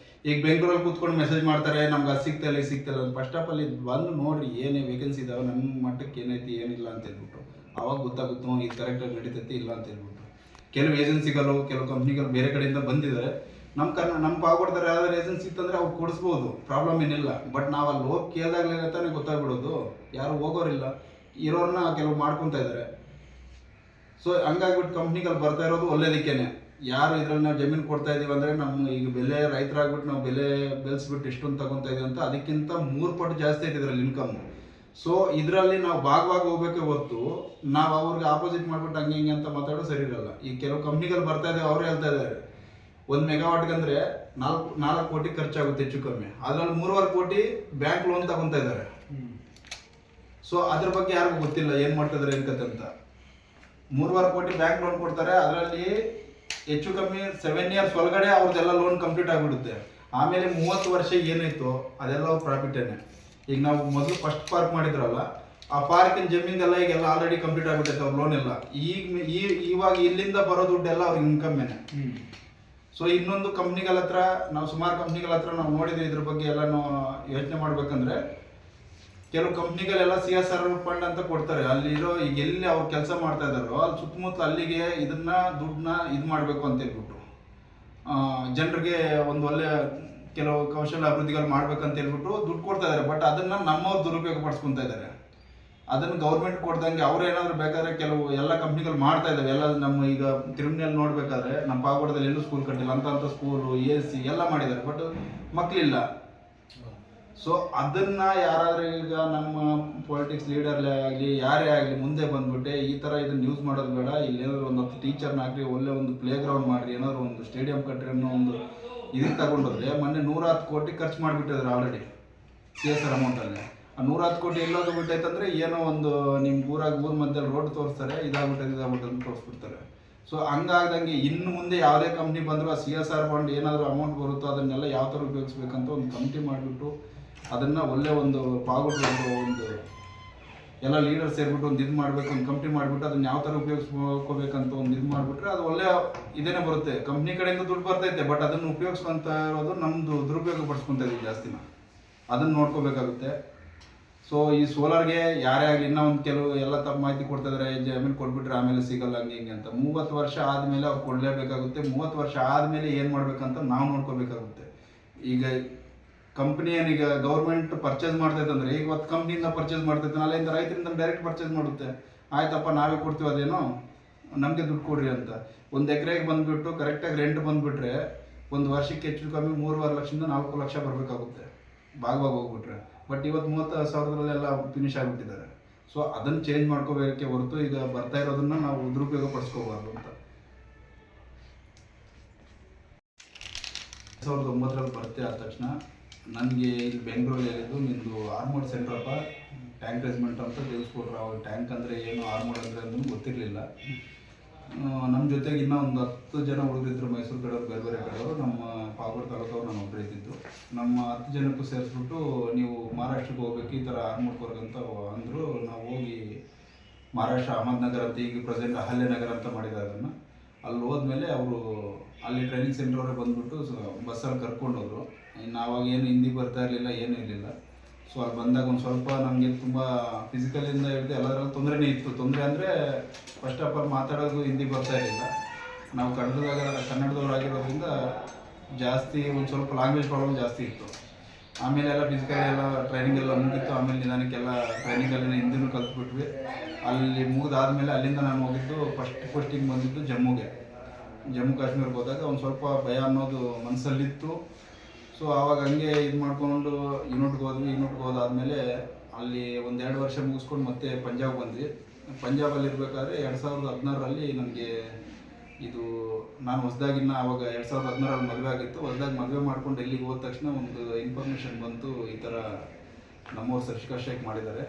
A: ಈಗ ಬೆಂಗಳೂರಲ್ಲಿ ಕೂತ್ಕೊಂಡು ಮೆಸೇಜ್ ಮಾಡ್ತಾರೆ, ನಮ್ಗೆ ಅದು ಸಿಗ್ತಲ್ಲ. ಫಸ್ಟ್ ಆಫ್ ಆಲ್ ಇದು ಬಂದು ನೋಡ್ರಿ ಏನೇ ವೇಕೆನ್ಸಿ ಇದಾವೆ, ನಮ್ಮ ಮಟ್ಟಕ್ಕೆ ಏನೈತಿ ಏನಿಲ್ಲ ಅಂತ ಹೇಳ್ಬಿಟ್ಟು ಆವಾಗ ಗೊತ್ತಾಗುತ್ತೋ ಇದು ಕರೆಕ್ಟಾಗಿ ನಡೀತೈತಿ ಇಲ್ಲ ಅಂತ ಹೇಳ್ಬಿಟ್ಟು. ಕೆಲವು ಏಜೆನ್ಸಿಗಳು ಕೆಲವು ಕಂಪ್ನಿಗಳು ಬೇರೆ ಕಡೆಯಿಂದ ಬಂದಿದ್ದಾರೆ. ನಮ್ಮ ಪಾವಗಡದಲ್ಲಿ ಯಾವ್ದಾದ್ರು ಏಜೆನ್ಸಿ ಇತ್ತಂದರೆ ಅವ್ರು ಕೊಡಿಸ್ಬೋದು, ಪ್ರಾಬ್ಲಮ್ ಏನಿಲ್ಲ. ಬಟ್ ನಾವು ಅಲ್ಲಿ ಹೋಗಿ ಕೇಳಿದಾಗಲೇ ತಾನೇ ಗೊತ್ತಾಗ್ಬಿಡೋದು. ಯಾರು ಹೋಗೋರಿಲ್ಲ, ಇರೋರನ್ನ ಕೆಲವು ಮಾಡ್ಕೊತಾ ಇದ್ದಾರೆ. ಸೊ ಹಂಗಾಗ್ಬಿಟ್ಟು ಕಂಪ್ನಿಗಳು ಬರ್ತಾ ಇರೋದು ಒಳ್ಳೇದಕ್ಕೇನೆ. ಯಾರು ಇದ್ರಲ್ಲಿ ನಾವು ಜಮೀನು ಕೊಡ್ತಾ ಇದೀವಿ ಅಂದರೆ ನಮ್ಮ ಈಗ ಬೆಲೆ ರೈತರಾಗ್ಬಿಟ್ಟು ನಾವು ಬೆಳೆಸ್ಬಿಟ್ಟು ಎಷ್ಟೊಂದು ತಗೊತಾ ಇದೀವಿ ಅಂತ ಅದಕ್ಕಿಂತ 3 ಪಟ್ಟು ಜಾಸ್ತಿ ಐತೆ ಇದರಲ್ಲಿ ಇನ್ಕಮ್. ಸೊ ಇದರಲ್ಲಿ ನಾವು ಭಾಗವಾಗಿ ಹೋಗ್ಬೇಕೆ ಹೊರತು ನಾವು ಅವ್ರಿಗೆ ಆಪೋಸಿಟ್ ಮಾಡಿಬಿಟ್ಟು ಹಂಗೆ ಅಂತ ಮಾತಾಡೋದು ಸರಿ ಇರಲ್ಲ. ಈಗ ಕೆಲವು ಕಂಪ್ನಿಗಳು ಬರ್ತಾ ಇದ್ದಾವೆ, ಅವರೇ ಹೇಳ್ತಾ ಇದ್ದಾರೆ 1 ಮೆಗಾವಾಟ್ಗೆ ಅಂದರೆ 4 ಕೋಟಿ ಖರ್ಚಾಗುತ್ತೆ ಹೆಚ್ಚು ಕಮ್ಮಿ. ಅದರಲ್ಲಿ 3.5 ಕೋಟಿ ಬ್ಯಾಂಕ್ ಲೋನ್ ತಗೊತಾ ಇದ್ದಾರೆ. ಸೊ ಅದ್ರ ಬಗ್ಗೆ ಯಾರಿಗೂ ಗೊತ್ತಿಲ್ಲ ಏನು ಮಾಡ್ತಿದ್ದಾರೆ ಏನು ಕತೆ ಅಂತ. 3.5 ಕೋಟಿ ಬ್ಯಾಂಕ್ ಲೋನ್ ಕೊಡ್ತಾರೆ. ಅದರಲ್ಲಿ ಹೆಚ್ಚು ಕಮ್ಮಿ 7 ಇಯರ್ಸ್ ಒಳಗಡೆ ಅವ್ರದ್ದೆಲ್ಲ ಲೋನ್ ಕಂಪ್ಲೀಟ್ ಆಗಿಬಿಡುತ್ತೆ. ಆಮೇಲೆ 30 ವರ್ಷ ಏನಾಯ್ತು ಅದೆಲ್ಲ ಪ್ರಾಫಿಟೇನೆ. ಈಗ ನಾವು ಮೊದಲು ಫಸ್ಟ್ ಪಾರ್ಕ್ ಮಾಡಿದ್ರಲ್ಲ, ಆ ಪಾರ್ಕಿನ ಜಮೀನ್ದೆಲ್ಲ ಈಗೆಲ್ಲ ಆಲ್ರೆಡಿ ಕಂಪ್ಲೀಟ್ ಆಗ್ಬಿಟ್ಟೈತೆ ಅವ್ರ ಲೋನ್ ಎಲ್ಲ. ಇವಾಗ ಇಲ್ಲಿಂದ ಬರೋ ದುಡ್ಡೆಲ್ಲ ಅವ್ರಿಗೆ ಇನ್ಕಮ್ಮೇನೆ. ಸೊ ಇನ್ನೊಂದು ಕಂಪ್ನಿಗಳ ಹತ್ರ ನಾವು ಸುಮಾರು ಕಂಪ್ನಿಗಳ ಹತ್ರ ನಾವು ನೋಡಿದ್ವಿ ಇದ್ರ ಬಗ್ಗೆ ಎಲ್ಲಾನು ಯೋಚನೆ ಮಾಡ್ಬೇಕಂದ್ರೆ, ಕೆಲವು ಕಂಪ್ನಿಗಳೆಲ್ಲ CSR ಫಂಡ್ ಅಂತ ಕೊಡ್ತಾರೆ. ಅಲ್ಲಿರೋ ಈಗ ಎಲ್ಲಿ ಅವ್ರು ಕೆಲಸ ಮಾಡ್ತಾ ಇದ್ದಾರೋ ಅಲ್ಲಿ ಸುತ್ತಮುತ್ತ ಅಲ್ಲಿಗೆ ಇದನ್ನ ದುಡ್ಡನ್ನ ಇದು ಮಾಡಬೇಕು ಅಂತ ಹೇಳ್ಬಿಟ್ಟು ಜನರಿಗೆ ಒಂದು ಒಳ್ಳೆ ಕೆಲವು ಕೌಶಲ್ಯ ಅಭಿವೃದ್ಧಿಗಳು ಮಾಡ್ಬೇಕಂತ ಹೇಳ್ಬಿಟ್ಟು ದುಡ್ಡು ಕೊಡ್ತಾ ಇದ್ದಾರೆ. ಬಟ್ ಅದನ್ನ ನಮ್ಮವ್ರು ದುರುಪಯೋಗ ಪಡಿಸ್ಕೊತಾ ಇದ್ದಾರೆ. ಅದನ್ನು ಗೌರ್ಮೆಂಟ್ ಕೊಡ್ದಂಗೆ ಅವ್ರು ಏನಾದ್ರು ಬೇಕಾದ್ರೆ ಕೆಲವು ಎಲ್ಲ ಕಂಪ್ನಿಗಳು ಮಾಡ್ತಾ ಇದ್ದಾವೆ. ಎಲ್ಲ ನಮ್ಮ ಈಗ ತಿರುಮನೆಯಲ್ಲಿ ನೋಡ್ಬೇಕಾದ್ರೆ ನಮ್ಮ ಪಾವಗಡದಲ್ಲಿ ಎಲ್ಲೂ ಸ್ಕೂಲ್ ಕಟ್ಟಿಲ್ಲ, ಅಂತ ಸ್ಕೂಲು AC ಎಲ್ಲ ಮಾಡಿದ್ದಾರೆ, ಬಟ್ ಮಕ್ಕಳಿಲ್ಲ. ಸೊ ಅದನ್ನ ಯಾರಾದ್ರೂ ಈಗ ನಮ್ಮ ಪೊಲಿಟಿಕ್ಸ್ ಲೀಡರ್ಲೇ ಆಗಲಿ ಯಾರೇ ಆಗಲಿ ಮುಂದೆ ಬಂದ್ಬಿಟ್ಟೆ ಈ ಥರ ಇದನ್ನ ಯೂಸ್ ಮಾಡೋದು ಬೇಡ, ಇಲ್ಲಿ ಏನಾದ್ರು ಒಂದು 10 ಟೀಚರ್ನ ಹಾಕಿ ಒಳ್ಳೆ ಒಂದು ಪ್ಲೇ ಗ್ರೌಂಡ್ ಮಾಡಿರಿ, ಏನಾದ್ರು ಒಂದು ಸ್ಟೇಡಿಯಂ ಕಟ್ರಿ ಅನ್ನೋ ಒಂದು ಇದಕ್ಕೆ ತಗೊಂಡೋದ್ರೆ, ಮೊನ್ನೆ 110 ಕೋಟಿ ಖರ್ಚು ಮಾಡಿಬಿಟ್ಟಿದ್ದಾರೆ ಆಲ್ರೆಡಿ CSR ಅಮೌಂಟಲ್ಲಿ. ಆ 110 ಕೋಟಿ ಎಲ್ಲೋದು ಬಿಟ್ಟೈತಂದ್ರೆ ಏನೋ ಒಂದು ನಿಮ್ಮ ಊರ ಮಧ್ಯದಲ್ಲಿ ರೋಡ್ ತೋರಿಸ್ತಾರೆ, ಇದಾಗ್ಬಿಟ್ಟೆ ಅಂತ ತೋರಿಸ್ಬಿಡ್ತಾರೆ. ಸೊ ಹಂಗಾಗ್ದಂಗೆ ಇನ್ನು ಮುಂದೆ ಯಾವುದೇ ಕಂಪ್ನಿ ಬಂದರೂ ಆ CSR ಫಂಡ್ ಏನಾದರೂ ಅಮೌಂಟ್ ಬರುತ್ತೋ ಅದನ್ನೆಲ್ಲ ಯಾವ ಥರ ಉಪಯೋಗಿಸ್ಬೇಕಂತ ಒಂದು ಕಮಿಟಿ ಮಾಡಿಬಿಟ್ಟು ಅದನ್ನು ಒಳ್ಳೆ ಒಂದು ಪಾವಗಡ ಒಂದು ಎಲ್ಲ ಲೀಡರ್ಸ್ ಸೇರಿಬಿಟ್ಟು ಒಂದು ಇದು ಮಾಡಬೇಕು, ಒಂದು ಕಂಪ್ನಿ ಮಾಡಿಬಿಟ್ಟು ಅದನ್ನ ಯಾವ ಥರ ಉಪಯೋಗಿಸ್ಕೋಬೇಕಂತ ಒಂದು ಇದು ಮಾಡಿಬಿಟ್ರೆ ಅದು ಒಳ್ಳೆ ಇದೇನೇ ಬರುತ್ತೆ. ಕಂಪ್ನಿ ಕಡೆಯಿಂದ ದುಡ್ಡು ಬರ್ತೈತೆ, ಬಟ್ ಅದನ್ನು ಉಪಯೋಗಿಸ್ಕೊಂತ ಇರೋದು ನಮ್ಮದು ದುರುಪಯೋಗ ಪಡಿಸ್ಕೊತಾ ಇದ್ದೀವಿ ಜಾಸ್ತಿನ. ಅದನ್ನು ನೋಡ್ಕೋಬೇಕಾಗುತ್ತೆ. ಸೊ ಈ ಸೋಲಾರ್ಗೆ ಯಾರೇ ಆಗಲಿ ಇನ್ನೂ ಒಂದು ಕೆಲವು ಎಲ್ಲ ತಪ್ಪು ಮಾಹಿತಿ ಕೊಡ್ತಾ ಇದ್ದಾರೆ, ಜಮೀನು ಕೊಟ್ಬಿಟ್ರೆ ಆಮೇಲೆ ಸಿಗಲ್ಲ ಹಂಗೆ ಹಿಂಗೆ ಅಂತ. 30 ವರ್ಷ ಆದಮೇಲೆ ಅವ್ರು ಕೊಡಲೇಬೇಕಾಗುತ್ತೆ. 30 ವರ್ಷ ಆದಮೇಲೆ ಏನು ಮಾಡಬೇಕಂತ ನಾವು ನೋಡ್ಕೋಬೇಕಾಗುತ್ತೆ. ಈಗ ಕಂಪ್ನಿ ಏನೀಗ ಗೌರ್ಮೆಂಟ್ ಪರ್ಚೇಸ್ ಮಾಡ್ತೈತಂದ್ರೆ, ಈಗ 10 ಕಂಪ್ನಿಯಿಂದ ಪರ್ಚೇಸ್ ಮಾಡ್ತೈತೆ, ಅಲ್ಲಿಂದ ರೈತರಿಂದ ಡೈರೆಕ್ಟ್ ಪರ್ಚೇಸ್ ಮಾಡುತ್ತೆ. ಆಯ್ತಪ್ಪ ನಾವೇ ಕೊಡ್ತೀವಿ, ಅದೇನೋ ನಮಗೆ ದುಡ್ಡು ಕೊಡ್ರಿ ಅಂತ. 1 ಎಕರೆಗೆ ಬಂದುಬಿಟ್ಟು ಕರೆಕ್ಟಾಗಿ ರೆಂಟ್ ಬಂದುಬಿಟ್ರೆ ಒಂದು ವರ್ಷಕ್ಕೆ ಹೆಚ್ಚು ಕಮ್ಮಿ 3.5 ಲಕ್ಷದಿಂದ 4 ಲಕ್ಷ ಬರಬೇಕಾಗುತ್ತೆ ಭಾಗವಾಗಿ ಹೋಗ್ಬಿಟ್ರೆ. ಬಟ್ ಇವತ್ತು 30,000 ಫಿನಿಶ್ ಆಗಿಬಿಟ್ಟಿದ್ದಾರೆ. ಸೊ ಅದನ್ನು ಚೇಂಜ್ ಮಾಡ್ಕೋಬೇಕೇ ಹೊರತು ಈಗ ಬರ್ತಾ ಇರೋದನ್ನ ನಾವು ದುರುಪಯೋಗ ಪಡಿಸ್ಕೋಬಾರ್ದು ಅಂತ. 2009ರಲ್ಲಿ ಬರ್ತೆ ಆದ ತಕ್ಷಣ ನನಗೆ ಇಲ್ಲಿ ಬೆಂಗಳೂರಲ್ಲಿ ಹೇಳಿದ್ದು, ನಿಂದು ಆರ್ಮೋಡ್ ಸೆಂಟ್ರಪ್ಪ ಟ್ಯಾಂಕ್ ರೇಸ್ಮೆಂಟ್ ಅಂತ ತಿಳಿಸ್ಕೊಟ್ರು. ಅವ್ರು ಟ್ಯಾಂಕ್ ಅಂದರೆ ಏನು, ಆರ್ಮೋಡ್ ಅಂದರೆ ಅಂತ ಗೊತ್ತಿರಲಿಲ್ಲ. ನಮ್ಮ ಜೊತೆಗೆ ಇನ್ನೂ ಒಂದು 10 ಜನ ಹುಡುಗರಿದ್ರು, ಮೈಸೂರು ಕಡೆಯವರು, ಬೇರೆ ಬೇರೆ ಕಡೆಯವರು. ನಮ್ಮ ಪಾವಗಡ ತಾಲೂಕವ್ರು ನಾನು ಒಬ್ಬರು ಇದ್ದಿದ್ದು. ನಮ್ಮ 10 ಜನಕ್ಕೂ ಸೇರಿಸ್ಬಿಟ್ಟು ನೀವು ಮಹಾರಾಷ್ಟ್ರಕ್ಕೆ ಹೋಗ್ಬೇಕು ಈ ಥರ ಆರ್ಮೋಡ್ವರ್ಗ್ ಅಂತ ಅಂದರು. ನಾವು ಹೋಗಿ ಮಹಾರಾಷ್ಟ್ರ ಅಹಮದ್ನಗರ್ ಅಂತ ಈಗ ಪ್ರೆಸೆಂಟ್ ಅಹಲ್ಯನಗರ ಅಂತ ಮಾಡಿದ್ದಾರೆ ಅದನ್ನು. ಅಲ್ಲಿ ಹೋದ್ಮೇಲೆ ಅವರು ಅಲ್ಲಿ ಟ್ರೈನಿಂಗ್ ಸೆಂಟರ್ ಅವರೇ ಬಂದುಬಿಟ್ಟು ಬಸ್ಸಲ್ಲಿ ಕರ್ಕೊಂಡೋದ್ರು. ಇನ್ನು ಆವಾಗ ಏನು ಹಿಂದಿ ಬರ್ತಾ ಇರಲಿಲ್ಲ, ಏನೂ ಇರಲಿಲ್ಲ. ಸೊ ಅಲ್ಲಿ ಬಂದಾಗ ಒಂದು ಸ್ವಲ್ಪ ನಮಗೆ ತುಂಬ ಫಿಸಿಕಲಿಂದ ಹಿಡಿದು ಎಲ್ಲದರಲ್ಲೂ ತೊಂದರೆನೇ ಇತ್ತು. ತೊಂದರೆ ಅಂದರೆ ಫಸ್ಟ್ ಆಫ್ ಆಲ್ ಮಾತಾಡೋದು ಹಿಂದಿ ಬರ್ತಾ ಇರಲಿಲ್ಲ. ನಾವು ಕನ್ನಡದವರಾಗಿರೋದ್ರಿಂದ ಜಾಸ್ತಿ ಒಂದು ಸ್ವಲ್ಪ ಲ್ಯಾಂಗ್ವೇಜ್ ಪ್ರಾಬ್ಲಮ್ ಜಾಸ್ತಿ ಇತ್ತು. ಆಮೇಲೆ ಎಲ್ಲ ಫಿಸಿಕಲ್ ಎಲ್ಲ ಟ್ರೈನಿಂಗ್ ಎಲ್ಲ ಮುಗಿತ್ತು. ಆಮೇಲೆ ನಿಧಾನಕ್ಕೆಲ್ಲ ಟ್ರೈನಿಂಗಲ್ಲಿ ಹಿಂದಿನೂ ಕಲ್ತ್ಬಿಟ್ವಿ. ಅಲ್ಲಿ ಮುಗಿದಾದ್ಮೇಲೆ ಅಲ್ಲಿಂದ ನಾನು ಹೋಗಿದ್ದು ಫಸ್ಟಿಂಗ್ ಬಂದಿದ್ದು ಜಮ್ಮು ಕಾಶ್ಮೀರಕ್ಕೆ ಹೋದಾಗ ಒಂದು ಸ್ವಲ್ಪ ಭಯ ಅನ್ನೋದು ಮನಸ್ಸಲ್ಲಿತ್ತು. ಸೊ ಆವಾಗ ಹಂಗೆ ಇದು ಮಾಡಿಕೊಂಡು ಯೂನಿಟ್ಗೆ ಹೋದಾದ್ಮೇಲೆ ಅಲ್ಲಿ 1-2 ವರ್ಷ ಮುಗಿಸ್ಕೊಂಡು ಮತ್ತೆ ಪಂಜಾಬ್ ಬಂದ್ವಿ. ಪಂಜಾಬಲ್ಲಿ ಇರಬೇಕಾದ್ರೆ 2016ರಲ್ಲಿ ನನಗೆ ಇದು ನಾನು ಹೊಸದಾಗಿನ್ನ ಆವಾಗ 2016ರಲ್ಲಿ ಮದುವೆ ಆಗಿತ್ತು. ಮದುವೆ ಮಾಡ್ಕೊಂಡು ಡೆಲ್ಲಿಗೆ ಹೋದ ತಕ್ಷಣ ಒಂದು ಇನ್ಫಾರ್ಮೇಷನ್ ಬಂತು, ಈ ಥರ ನಮ್ಮವ್ರು ಸರ್ಜಿಕಲ್ ಸ್ಟ್ರೈಕ್ ಮಾಡಿದ್ದಾರೆ.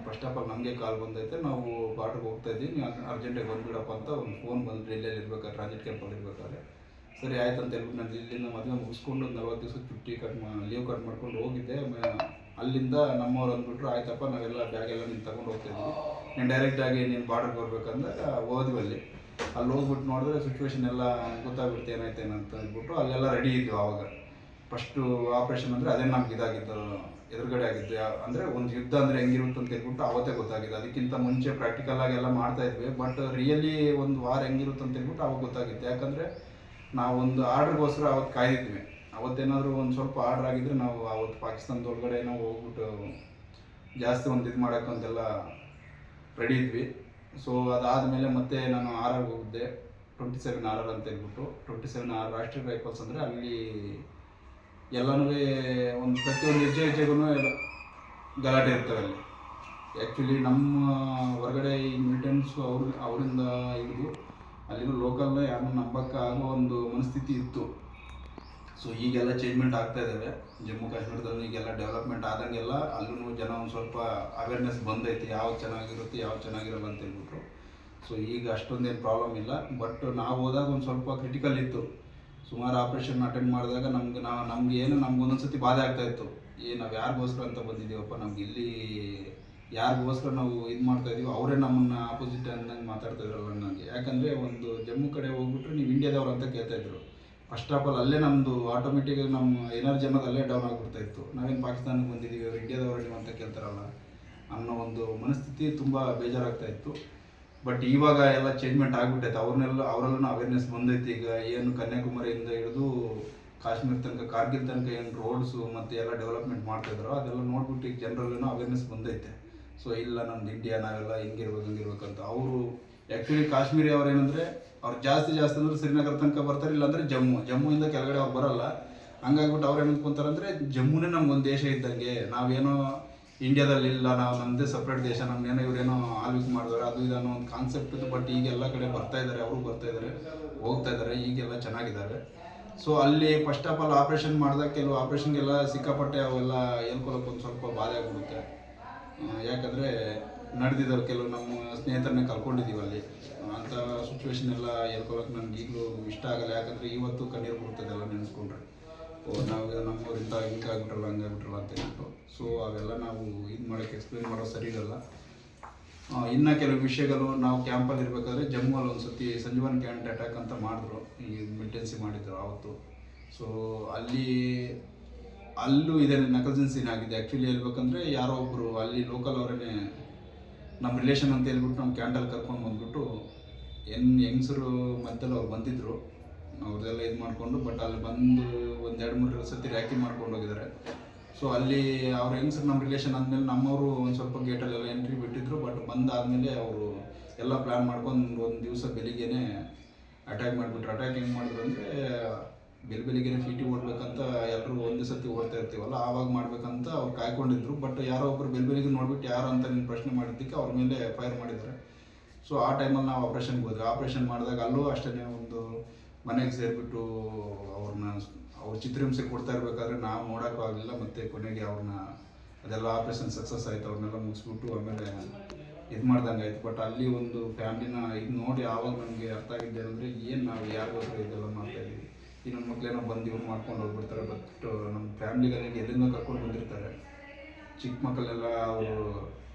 A: ಫಸ್ಟ್ ಆಫ್ ಆಲ್ ನಮಗೆ ಕಾಲ್ ಬಂದೈತೆ, ನಾವು ಬಾರ್ಡ್ರಿಗೆ ಹೋಗ್ತಾ ಇದ್ದೀವಿ, ನೀವು ಅರ್ಜೆಂಟಾಗಿ ಬಂದುಬಿಡಪ್ಪ ಅಂತ ಒಂದು ಫೋನ್ ಬಂದು ಡೆಲ್ಲಿಯಲ್ಲಿ ಇರ್ಬೇಕಾದ್ರೆ, ಟ್ರಾನ್ಸಿಟ್ ಕ್ಯಾಂಪಲ್ಲಿ ಇರಬೇಕಾದ್ರೆ. ಸರಿ ಆಯ್ತು ಅಂತ ಹೇಳ್ಬಿಟ್ಟು ನಾನು ಇಲ್ಲಿಂದ ಮದುವೆ ಮುಗಿಸ್ಕೊಂಡು 40 ದಿವಸ ಚುಟ್ಟಿ ಲೀವ್ ಕಟ್ ಮಾಡ್ಕೊಂಡು ಹೋಗಿದ್ದೆ. ಅಲ್ಲಿಂದ ನಮ್ಮವ್ರು ಅಂದ್ಬಿಟ್ರು, ಆಯ್ತಪ್ಪ ನಾವೆಲ್ಲ ಬ್ಯಾಗೆಲ್ಲ ನೀನು ತಗೊಂಡು ಹೋಗ್ತಾಯಿದ್ವಿ, ನೀನು ಡೈರೆಕ್ಟಾಗಿ ನೀನು ಬಾರ್ಡ್ರಿಗೆ ಬರ್ಬೇಕಂದಾಗ ಹೋದ್ವಿ. ಅಲ್ಲಿ ಹೋಗ್ಬಿಟ್ಟು ನೋಡಿದ್ರೆ ಸಿಚುವೇಶನ್ ಎಲ್ಲ ಗೊತ್ತಾಗ್ಬಿಡ್ತು ಏನಾಯ್ತೇನೋ ಅಂತ ಅಂದ್ಬಿಟ್ಟು ಅಲ್ಲೆಲ್ಲ ರೆಡಿ ಇದ್ವಿ. ಆವಾಗ ಫಸ್ಟು ಆಪ್ರೇಷನ್ ಅಂದರೆ ಅದೇ ನಮ್ಗೆ ಇದಾಗಿದ್ದು, ಎದುರುಗಡೆ ಆಗಿದ್ದು. ಅಂದರೆ ಒಂದು ಯುದ್ಧ ಅಂದರೆ ಹೆಂಗಿರುತ್ತೆ ಅಂತ ಹೇಳ್ಬಿಟ್ಟು ಅವತ್ತೇ ಗೊತ್ತಾಗಿದೆ. ಅದಕ್ಕಿಂತ ಮುಂಚೆ ಪ್ರಾಕ್ಟಿಕಲ್ ಆಗಿ ಎಲ್ಲ ಮಾಡ್ತಾಯಿದ್ವಿ, ಬಟ್ ರಿಯಲಿ ಒಂದು ವಾರ ಹೆಂಗಿರುತ್ತೆ ಅಂತ ಹೇಳ್ಬಿಟ್ಟು ಅವಾಗ ಗೊತ್ತಾಗಿತ್ತು. ಯಾಕಂದರೆ ನಾವೊಂದು ಆರ್ಡ್ರಿಗೋಸ್ಕರ ಅವತ್ತು ಕಾಯ್ದಿದ್ವಿ. ಅವತ್ತೇನಾದರೂ ಒಂದು ಸ್ವಲ್ಪ ಆರ್ಡ್ರ್ ಆಗಿದ್ದರೆ ನಾವು ಅವತ್ತು ಪಾಕಿಸ್ತಾನದೊಳಗಡೆ ನಾವು ಹೋಗ್ಬಿಟ್ಟು ಜಾಸ್ತಿ ಒಂದು ಇದು ಮಾಡೋಕ್ಕಂತೆಲ್ಲ ರೆಡಿ ಇದ್ವಿ. ಸೊ ಅದಾದಮೇಲೆ ಮತ್ತೆ ನಾನು RR ಹೋಗಿದ್ದೆ, 27 RR ಅಂತ ಹೇಳ್ಬಿಟ್ಟು. 27 RR ರಾಷ್ಟ್ರೀಯ ರೈಫಲ್ಸ್ ಅಂದರೆ ಅಲ್ಲಿ ಎಲ್ಲನೂ ಒಂದು ಪ್ರತಿಯೊಂದು ಹೆಜ್ಜೆಗೂ ಗಲಾಟೆ ಇರ್ತವೆ ಅಲ್ಲಿ. ಆ್ಯಕ್ಚುಲಿ ನಮ್ಮ ಹೊರಗಡೆ ಈ ಮಿಲಿಟೆಂಟ್ಸು ಅವರಿಂದ ಹಿಡಿದು ಅಲ್ಲಿನ ಲೋಕಲ್ನ ಯಾರನ್ನ ನಂಬಕ್ಕೆ ಆಗೋ ಒಂದು ಮನಸ್ಥಿತಿ ಇತ್ತು. ಸೊ ಈಗೆಲ್ಲ ಚೇಂಜ್ಮೆಂಟ್ ಆಗ್ತಾ ಇದ್ದಾವೆ. ಜಮ್ಮು ಕಾಶ್ಮೀರದಲ್ಲಿ ಈಗೆಲ್ಲ ಡೆವಲಪ್ಮೆಂಟ್ ಆದಂಗೆಲ್ಲ ಅಲ್ಲೂ ಜನ ಒಂದು ಸ್ವಲ್ಪ ಅವೇರ್ನೆಸ್ ಬಂದೈತಿ, ಯಾವ್ದು ಚೆನ್ನಾಗಿರುತ್ತೆ ಯಾವ್ದು ಚೆನ್ನಾಗಿರಲ್ಲ ಅಂತ ಹೇಳ್ಬಿಟ್ಟು. ಸೊ ಈಗ ಅಷ್ಟೊಂದೇನು ಪ್ರಾಬ್ಲಮ್ ಇಲ್ಲ, ಬಟ್ ನಾವು ಹೋದಾಗ ಒಂದು ಸ್ವಲ್ಪ ಕ್ರಿಟಿಕಲ್ ಇತ್ತು. ಸುಮಾರು ಆಪ್ರೇಷನ್ ಅಟೆಂಡ್ ಮಾಡಿದಾಗ ನಮ್ಗೆ ಏನು ನಮ್ಗೆ ಒಂದೊಂದ್ಸತಿ ಬಾಧೆ ಆಗ್ತಾಯಿತ್ತು. ನಾವು ಯಾರಿಗೋಸ್ಕರ ಅಂತ ಬಂದಿದ್ದೀವಪ್ಪ, ನಮ್ಗೆ ಇಲ್ಲಿ ಯಾರಿಗೋಸ್ಕರ ನಾವು ಇದು ಮಾಡ್ತಾ ಇದೀವಿ, ಅವರೇ ನಮ್ಮನ್ನು ಆಪೋಸಿಟ್ ಅನ್ನಂಗೆ ಮಾತಾಡ್ತಾ ಇದ್ರಲ್ಲ ನನಗೆ. ಯಾಕಂದರೆ ಒಂದು ಜಮ್ಮು ಕಡೆ ಹೋಗ್ಬಿಟ್ರೆ ನೀವು ಇಂಡಿಯಾದವ್ರು ಅಂತ ಕೇಳ್ತಾಯಿದ್ರು. ಫಸ್ಟ್ ಆಫ್ ಆಲ್ ಅಲ್ಲೇ ನಮ್ಮದು ಆಟೋಮೆಟಿಕಾಗಿ ನಮ್ಮ ಎನರ್ಜಿ ಅನ್ನೋದು ಅಲ್ಲೇ ಡೌನ್ ಆಗಿಬಿಡ್ತಾ ಇತ್ತು. ನಾವೇನು ಪಾಕಿಸ್ತಾನಕ್ಕೆ ಬಂದಿದ್ದೀವಿ, ಅವ್ರು ಇಂಡಿಯಾದವ್ರು ನೀವು ಅಂತ ಕೇಳ್ತಾರಲ್ಲ ಅನ್ನೋ ಒಂದು ಮನಸ್ಥಿತಿ ತುಂಬ ಬೇಜಾರಾಗ್ತಾ ಇತ್ತು. ಬಟ್ ಇವಾಗ ಎಲ್ಲ ಚೇಂಜ್ಮೆಂಟ್ ಆಗಿಬಿಟ್ಟೈತೆ. ಅವರೆಲ್ಲೂ ಅವೇರ್ನೆಸ್ ಬಂದೈತಿ. ಈಗ ಏನು ಕನ್ಯಾಕುಮಾರಿಯಿಂದ ಹಿಡಿದು ಕಾಶ್ಮೀರ ತನಕ, ಕಾರ್ಗಿಲ್ ತನಕ ಏನು ರೋಡ್ಸು ಮತ್ತು ಎಲ್ಲ ಡೆವಲಪ್ಮೆಂಟ್ ಮಾಡ್ತಾಯಿದ್ರು, ಅದೆಲ್ಲ ನೋಡ್ಬಿಟ್ಟು ಈಗ ಜನರಲ್ಲೂ ಅವೇರ್ನೆಸ್ ಬಂದೈತೆ. ಸೊ ಇಲ್ಲ ನಮ್ದು ಇಂಡಿಯಾ, ನಾವೆಲ್ಲ ಹಿಂಗಿರ್ಬೇಕಂತ. ಅವರು ಆ್ಯಕ್ಚುಲಿ ಕಾಶ್ಮೀರಿ ಅವ್ರು ಏನಂದರೆ ಅವ್ರು ಜಾಸ್ತಿ ಅಂದ್ರೆ ಶ್ರೀನಗರ ತನಕ ಬರ್ತಾರೆ, ಇಲ್ಲಾಂದರೆ ಜಮ್ಮುವಿಂದ ಕೆಳಗಡೆ ಅವ್ರು ಬರೋಲ್ಲ. ಹಂಗಾಗ್ಬಿಟ್ಟು ಅವ್ರು ಏನು ಅಂದ್ಕೊಂತಾರಂದರೆ ಜಮ್ಮುನೇ ನಮ್ಗೊಂದು ದೇಶ ಇದ್ದಂಗೆ, ನಾವೇನೋ ಇಂಡಿಯಾದಲ್ಲಿ ಇಲ್ಲ, ನಾವು ನಮ್ಮದೇ ಸಪ್ರೇಟ್ ದೇಶ, ನಮ್ಮನ್ನೇನೋ ಇವರೇನೋ ಆಳ್ವಿಕೆ ಮಾಡಿದವರು ಅದು ಇದು ಅನ್ನೋ ಒಂದು ಕಾನ್ಸೆಪ್ಟ್ ಇದೆ. ಬಟ್ ಈಗ ಎಲ್ಲ ಕಡೆ ಬರ್ತಾಯಿದ್ದಾರೆ, ಅವರು ಬರ್ತಾಯಿದ್ದಾರೆ, ಹೋಗ್ತಾಯಿದ್ದಾರೆ, ಈಗೆಲ್ಲ ಚೆನ್ನಾಗಿದ್ದಾರೆ. ಸೊ ಅಲ್ಲಿ ಫಸ್ಟ್ ಆಫ್ ಆಲ್ ಆಪ್ರೇಷನ್ ಮಾಡಿದಾಗ ಕೆಲವು ಆಪ್ರೇಷನ್ಗೆಲ್ಲ ಸಿಕ್ಕಾಪಟ್ಟೆ ಅವೆಲ್ಲ ಹೇಳ್ಕೊಳಕ್ಕೆ ಒಂದು ಸ್ವಲ್ಪ ಬಾಧೆ ಆಗಿಬಿಡುತ್ತೆ. ಯಾಕಂದರೆ ನಡೆದಿದ್ದಾವೆ, ಕೆಲವು ನಮ್ಮ ಸ್ನೇಹಿತರನ್ನೇ ಕಳ್ಕೊಂಡಿದ್ದೀವಿ ಅಲ್ಲಿ. ಅಂಥ ಸಿಚುವೇಶನ್ ಎಲ್ಲ ಹೇಳ್ಕೊಳಕ್ಕೆ ನನಗೆ ಈಗಲೂ ಇಷ್ಟ ಆಗಲ್ಲ. ಯಾಕಂದರೆ ಇವತ್ತು ಕಣ್ಣೀರು ಬರ್ತದೆ ಎಲ್ಲ ನೆನೆಸ್ಕೊಂಡ್ರೆ. ನಾವು ನಮ್ಮೂರಿಂದ ಹಿಂಗಾಗ್ಬಿಟ್ರಲ್ಲ ಹಂಗಾಗ್ಬಿಟ್ರಲ್ಲ ಅಂತ ಹೇಳ್ಬಿಟ್ಟು. ಸೊ ಅವೆಲ್ಲ ನಾವು ಇದು ಮಾಡೋಕ್ಕೆ ಎಕ್ಸ್ಪ್ಲೇನ್ ಮಾಡೋದು ಸರಿ ಇರಲ್ಲ. ಇನ್ನು ಕೆಲವು ವಿಷಯಗಳು ನಾವು ಕ್ಯಾಂಪಲ್ಲಿ ಇರಬೇಕಾದ್ರೆ ಜಮ್ಮುವಲ್ಲಿ ಒಂದು ಸತಿ ಸಂಜೀವನ್ ಕ್ಯಾಂಟ್ ಅಟ್ಯಾಕ್ ಅಂತ ಮಾಡಿದ್ರು, ಈ ಮಿಲಿಟೆನ್ಸಿ ಮಾಡಿದ್ರು ಆವತ್ತು. ಸೊ ಅಲ್ಲೂ ಇದೆ ನಕಲ್ಸಿನ ಸೀನ್ ಆಗಿದೆ. ಆ್ಯಕ್ಚುಲಿ ಹೇಳ್ಬೇಕಂದ್ರೆ ಯಾರೋ ಒಬ್ಬರು ಅಲ್ಲಿ ಲೋಕಲ್ ಅವರೇ ನಮ್ಮ ರಿಲೇಷನ್ ಅಂತ ಹೇಳ್ಬಿಟ್ಟು ನಮ್ಮ ಕ್ಯಾಂಟಲ್ಲಿ ಕರ್ಕೊಂಡು ಬಂದ್ಬಿಟ್ಟು ಹೆಂಗಸರು ಮಧ್ಯದಲ್ಲಿ ಅವ್ರು ಬಂದಿದ್ದರು. ಅವ್ರದ್ದೆಲ್ಲ ಇದು ಮಾಡಿಕೊಂಡು, ಬಟ್ ಅಲ್ಲಿ ಬಂದು ಒಂದು 2-3 ಸತಿ ರ್ಯಾಕಿ ಮಾಡ್ಕೊಂಡು ಹೋಗಿದ್ದಾರೆ. ಸೊ ಅಲ್ಲಿ ಅವ್ರ ಹೆಂಗಸರು ನಮ್ಮ ರಿಲೇಷನ್ ಆದಮೇಲೆ ನಮ್ಮವರು ಒಂದು ಸ್ವಲ್ಪ ಗೇಟಲ್ಲೆಲ್ಲ ಎಂಟ್ರಿ ಬಿಟ್ಟಿದ್ರು. ಬಟ್ ಬಂದಾದಮೇಲೆ ಅವರು ಎಲ್ಲ ಪ್ಲ್ಯಾನ್ ಮಾಡ್ಕೊಂಡು ಒಂದು ದಿವಸ ಬೆಳಿಗ್ಗೆನೇ ಅಟ್ಯಾಕ್ ಮಾಡಿಬಿಟ್ರು. ಅಟ್ಯಾಕ್ ಹೆಂಗೆ ಮಾಡಿದ್ರು ಅಂದರೆ ಬೆಳಿಗ್ಗೆನೇ ಫೀಟಿ ಓಡಬೇಕಂತ ಎಲ್ಲರೂ ಒಂದೇ ಸತಿ ಓಡ್ತಾ ಇರ್ತೀವಲ್ಲ, ಆವಾಗ ಮಾಡಬೇಕಂತ ಅವ್ರು ಕಾಯ್ಕೊಂಡಿದ್ರು. ಬಟ್ ಯಾರೋ ಒಬ್ಬರು ಬೆಳಿಗ್ಗೆ ನೋಡ್ಬಿಟ್ಟು ಯಾರು ಅಂತ ನೀನು ಪ್ರಶ್ನೆ ಮಾಡಿದ್ದಕ್ಕೆ ಅವ್ರ ಮೇಲೆ ಫೈರ್ ಮಾಡಿದ್ದಾರೆ. ಸೊ ಆ ಟೈಮಲ್ಲಿ ನಾವು ಆಪ್ರೇಷನ್ಗೆ ಹೋದ್ವಿ. ಆಪ್ರೇಷನ್ ಮಾಡಿದಾಗ ಅಲ್ಲೂ ಅಷ್ಟೇ ಒಂದು ಮನೆಗೆ ಸೇರಿಬಿಟ್ಟು ಅವ್ರ ಚಿತ್ರಹಿಂಸೆ ಕೊಡ್ತಾ ಇರಬೇಕಾದ್ರೆ ನಾವು ನೋಡೋಕ್ಕೂ ಆಗಲಿಲ್ಲ. ಮತ್ತು ಕೊನೆಗೆ ಅವ್ರನ್ನ ಅದೆಲ್ಲ ಆಪ್ರೇಷನ್ ಸಕ್ಸಸ್ ಆಯಿತು. ಅವ್ರನ್ನೆಲ್ಲ ಮುಗಿಸ್ಬಿಟ್ಟು ಆಮೇಲೆ ಇದು ಮಾಡ್ದಂಗೆ ಆಯಿತು. ಬಟ್ ಅಲ್ಲಿ ಒಂದು ಫ್ಯಾಮಿಲಿನ ಇದು ನೋಡಿ ಆವಾಗ ನನಗೆ ಅರ್ಥ ಆಗಿದ್ದೇನೆಂದರೆ ಏನು ನಾವು ಯಾರಿಗೋಸ್ಕರ ಇದೆಲ್ಲ ಮಾಡ್ತಾಯಿದ್ದೀವಿ. ಈ ನನ್ನ ಮಕ್ಕಳೇನೋ ಬಂದು ಇವ್ರು ಮಾಡ್ಕೊಂಡು ಹೋಗ್ಬಿಡ್ತಾರೆ. ಬಟ್ ನಮ್ಮ ಫ್ಯಾಮಿಲಿಗಳಿಗೆ ಎಲ್ಲಿಂದ ಕರ್ಕೊಂಡು ಬಂದಿರ್ತಾರೆ. ಚಿಕ್ಕ ಮಕ್ಕಳೆಲ್ಲ ಅವರು